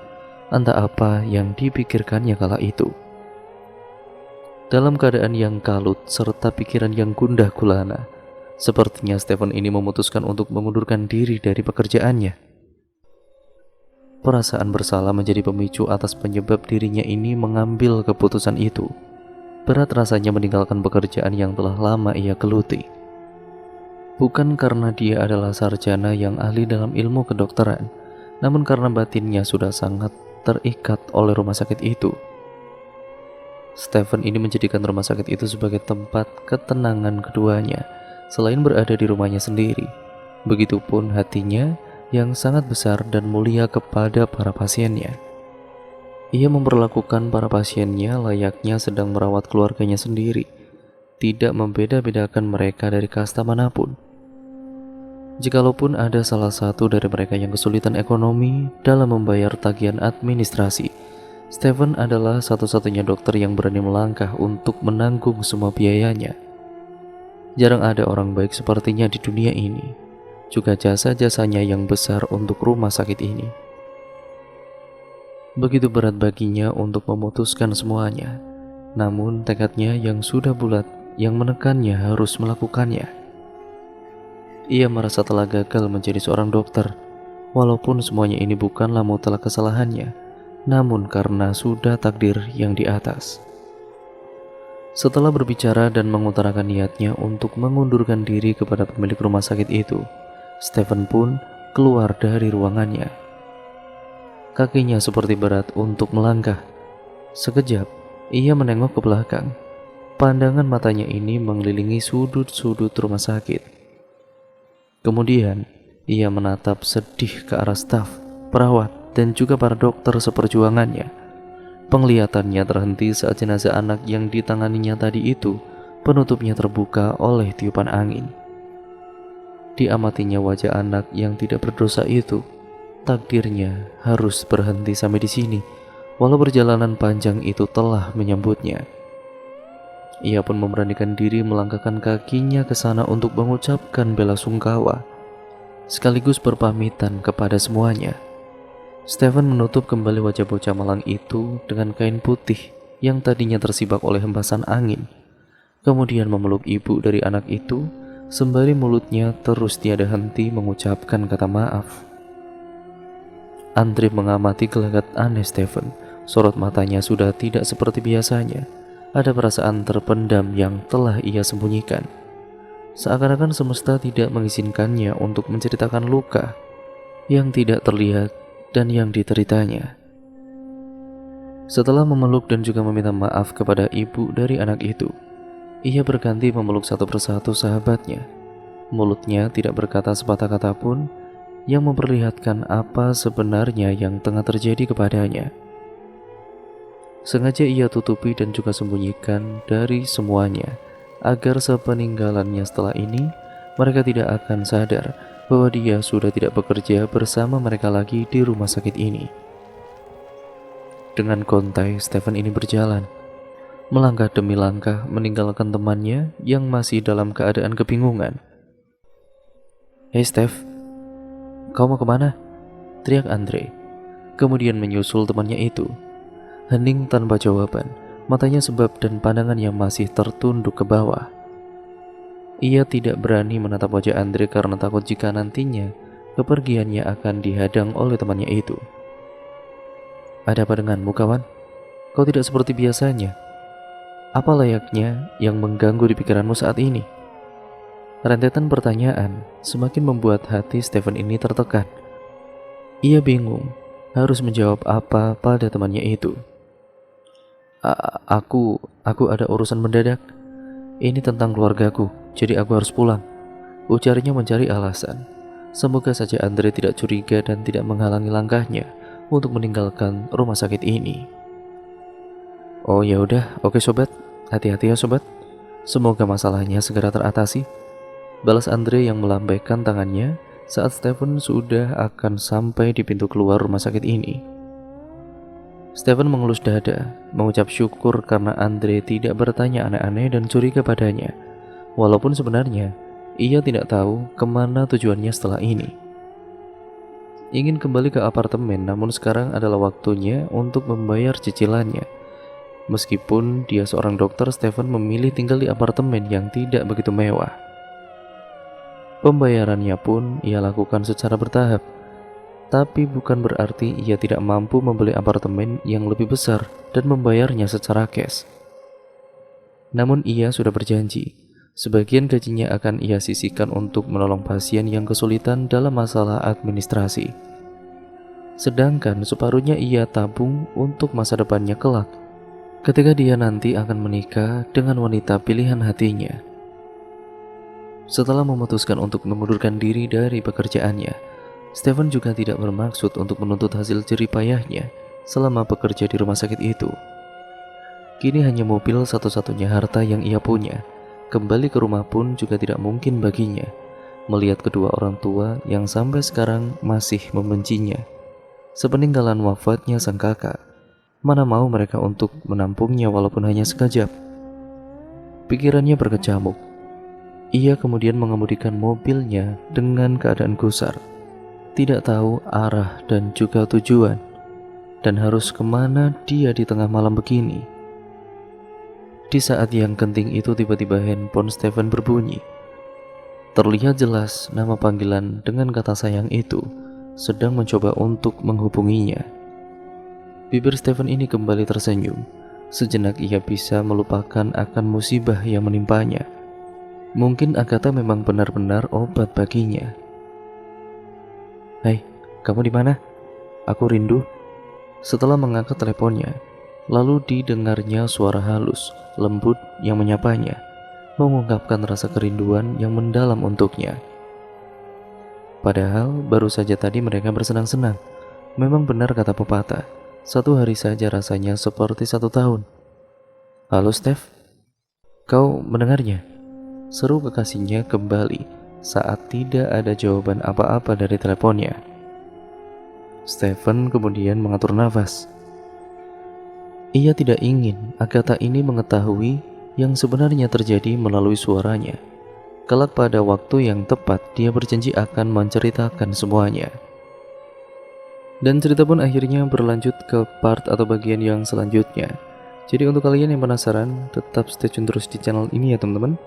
Entah apa yang dipikirkannya kala itu. Dalam keadaan yang kalut serta pikiran yang gundah gulana, sepertinya Stephen ini memutuskan untuk mengundurkan diri dari pekerjaannya. Perasaan bersalah menjadi pemicu atas penyebab dirinya ini mengambil keputusan itu. Berat rasanya meninggalkan pekerjaan yang telah lama ia geluti. Bukan karena dia adalah sarjana yang ahli dalam ilmu kedokteran, namun karena batinnya sudah sangat terikat oleh rumah sakit itu. Stephen ini menjadikan rumah sakit itu sebagai tempat ketenangan keduanya, selain berada di rumahnya sendiri. Begitupun hatinya yang sangat besar dan mulia kepada para pasiennya. Ia memperlakukan para pasiennya layaknya sedang merawat keluarganya sendiri, tidak membeda-bedakan mereka dari kasta manapun. Jikalaupun ada salah satu dari mereka yang kesulitan ekonomi dalam membayar tagihan administrasi, Stephen adalah satu-satunya dokter yang berani melangkah untuk menanggung semua biayanya. Jarang ada orang baik sepertinya di dunia ini, juga jasa-jasanya yang besar untuk rumah sakit ini. Begitu berat baginya untuk memutuskan semuanya, namun tekadnya yang sudah bulat yang menekannya harus melakukannya. Ia merasa telah gagal menjadi seorang dokter, walaupun semuanya ini bukanlah mutlak kesalahannya, namun karena sudah takdir yang di atas. Setelah berbicara dan mengutarakan niatnya untuk mengundurkan diri kepada pemilik rumah sakit itu, Stephen pun keluar dari ruangannya. Kakinya seperti berat untuk melangkah. Sekejap, ia menengok ke belakang. Pandangan matanya ini mengelilingi sudut-sudut rumah sakit. Kemudian, ia menatap sedih ke arah staf, perawat, dan juga para dokter seperjuangannya. Penglihatannya terhenti saat jenazah anak yang ditanganinya tadi itu penutupnya terbuka oleh tiupan angin. Diamatinya wajah anak yang tidak berdosa itu, takdirnya harus berhenti sampai di sini, walau perjalanan panjang itu telah menyambutnya. Ia pun memberanikan diri melangkahkan kakinya ke sana untuk mengucapkan bela sungkawa, sekaligus berpamitan kepada semuanya. Stephen menutup kembali wajah bocah malang itu dengan kain putih yang tadinya tersibak oleh hembasan angin. Kemudian memeluk ibu dari anak itu, sembari mulutnya terus tiada henti mengucapkan kata maaf. Andre mengamati gelagat aneh Stephen. Sorot matanya sudah tidak seperti biasanya. Ada perasaan terpendam yang telah ia sembunyikan. Seakan-akan semesta tidak mengizinkannya untuk menceritakan luka yang tidak terlihat dan yang diteritanya. Setelah memeluk dan juga meminta maaf kepada ibu dari anak itu, ia berganti memeluk satu persatu sahabatnya. Mulutnya tidak berkata sepatah kata pun yang memperlihatkan apa sebenarnya yang tengah terjadi kepadanya. Sengaja ia tutupi dan juga sembunyikan dari semuanya, agar sepeninggalannya setelah ini, mereka tidak akan sadar bahwa dia sudah tidak bekerja bersama mereka lagi di rumah sakit ini. Dengan kontai, Stephen ini berjalan, melangkah demi langkah meninggalkan temannya yang masih dalam keadaan kebingungan. "Hei Steph, kau mau kemana?" teriak Andre, kemudian menyusul temannya itu. Hening tanpa jawaban, matanya sebab dan pandangannya masih tertunduk ke bawah. Ia tidak berani menatap wajah Andre karena takut jika nantinya kepergiannya akan dihadang oleh temannya itu. "Ada apa denganmu, kawan? Kau tidak seperti biasanya. Apa layaknya yang mengganggu di pikiranmu saat ini?" Rentetan pertanyaan semakin membuat hati Stephen ini tertekan. Ia bingung harus menjawab apa pada temannya itu. Aku ada urusan mendadak. Ini tentang keluargaku, jadi aku harus pulang," ujarnya mencari alasan. Semoga saja Andre tidak curiga dan tidak menghalangi langkahnya untuk meninggalkan rumah sakit ini. "Oh ya udah, oke sobat. Hati-hati ya sobat. Semoga masalahnya segera teratasi," balas Andre yang melambaikan tangannya saat Stephen sudah akan sampai di pintu keluar rumah sakit ini. Stephen mengelus dada, mengucap syukur karena Andre tidak bertanya aneh-aneh dan curiga padanya, walaupun sebenarnya ia tidak tahu kemana tujuannya setelah ini. Ingin kembali ke apartemen, namun sekarang adalah waktunya untuk membayar cicilannya. Meskipun dia seorang dokter, Stephen memilih tinggal di apartemen yang tidak begitu mewah. Pembayarannya pun ia lakukan secara bertahap, tapi bukan berarti ia tidak mampu membeli apartemen yang lebih besar dan membayarnya secara cash. Namun ia sudah berjanji, sebagian gajinya akan ia sisihkan untuk menolong pasien yang kesulitan dalam masalah administrasi. Sedangkan separuhnya ia tabung untuk masa depannya kelak, ketika dia nanti akan menikah dengan wanita pilihan hatinya. Setelah memutuskan untuk mengundurkan diri dari pekerjaannya, Stephen juga tidak bermaksud untuk menuntut hasil jerih payahnya selama bekerja di rumah sakit itu. Kini hanya mobil satu-satunya harta yang ia punya. Kembali ke rumah pun juga tidak mungkin baginya, melihat kedua orang tua yang sampai sekarang masih membencinya. Sepeninggalan wafatnya sang kakak, mana mau mereka untuk menampungnya walaupun hanya sekejap. Pikirannya berkecamuk. Ia kemudian mengemudikan mobilnya dengan keadaan gusar, tidak tahu arah dan juga tujuan, dan harus kemana dia di tengah malam begini. Di saat yang genting itu tiba-tiba handphone Stephen berbunyi. Terlihat jelas nama panggilan dengan kata sayang itu sedang mencoba untuk menghubunginya. Bibir Stephen ini kembali tersenyum. Sejenak ia bisa melupakan akan musibah yang menimpanya. Mungkin Agatha memang benar-benar obat baginya. "Hai, kamu di mana? Aku rindu." Setelah mengangkat teleponnya, lalu didengarnya suara halus, lembut yang menyapanya, mengungkapkan rasa kerinduan yang mendalam untuknya. Padahal baru saja tadi mereka bersenang-senang. Memang benar kata pepatah, satu hari saja rasanya seperti 1 tahun. "Halo Steph, kau mendengarnya?" seru kekasihnya kembali saat tidak ada jawaban apa-apa dari teleponnya. Stephen kemudian mengatur nafas. Ia tidak ingin Agatha ini mengetahui yang sebenarnya terjadi melalui suaranya. Kelak pada waktu yang tepat dia berjanji akan menceritakan semuanya. Dan cerita pun akhirnya berlanjut ke part atau bagian yang selanjutnya. Jadi untuk kalian yang penasaran, tetap stay tune terus di channel ini ya teman-teman.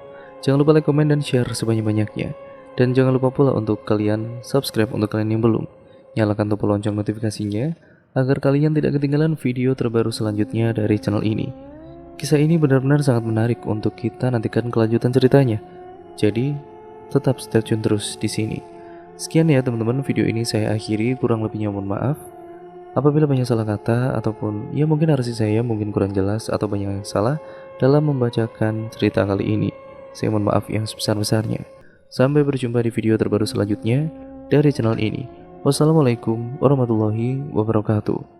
Jangan lupa like, komen, dan share sebanyak-banyaknya. Dan jangan lupa pula untuk kalian subscribe untuk kalian yang belum. Nyalakan tombol lonceng notifikasinya agar kalian tidak ketinggalan video terbaru selanjutnya dari channel ini. Kisah ini benar-benar sangat menarik untuk kita nantikan kelanjutan ceritanya. Jadi tetap stay tune terus di sini. Sekian ya teman-teman, video ini saya akhiri, kurang lebihnya mohon maaf. Apabila banyak salah kata ataupun ya mungkin narasi saya mungkin kurang jelas atau banyak yang salah dalam membacakan cerita kali ini, saya mohon maaf yang sebesar-besarnya. Sampai berjumpa di video terbaru selanjutnya dari channel ini. Wassalamualaikum warahmatullahi wabarakatuh.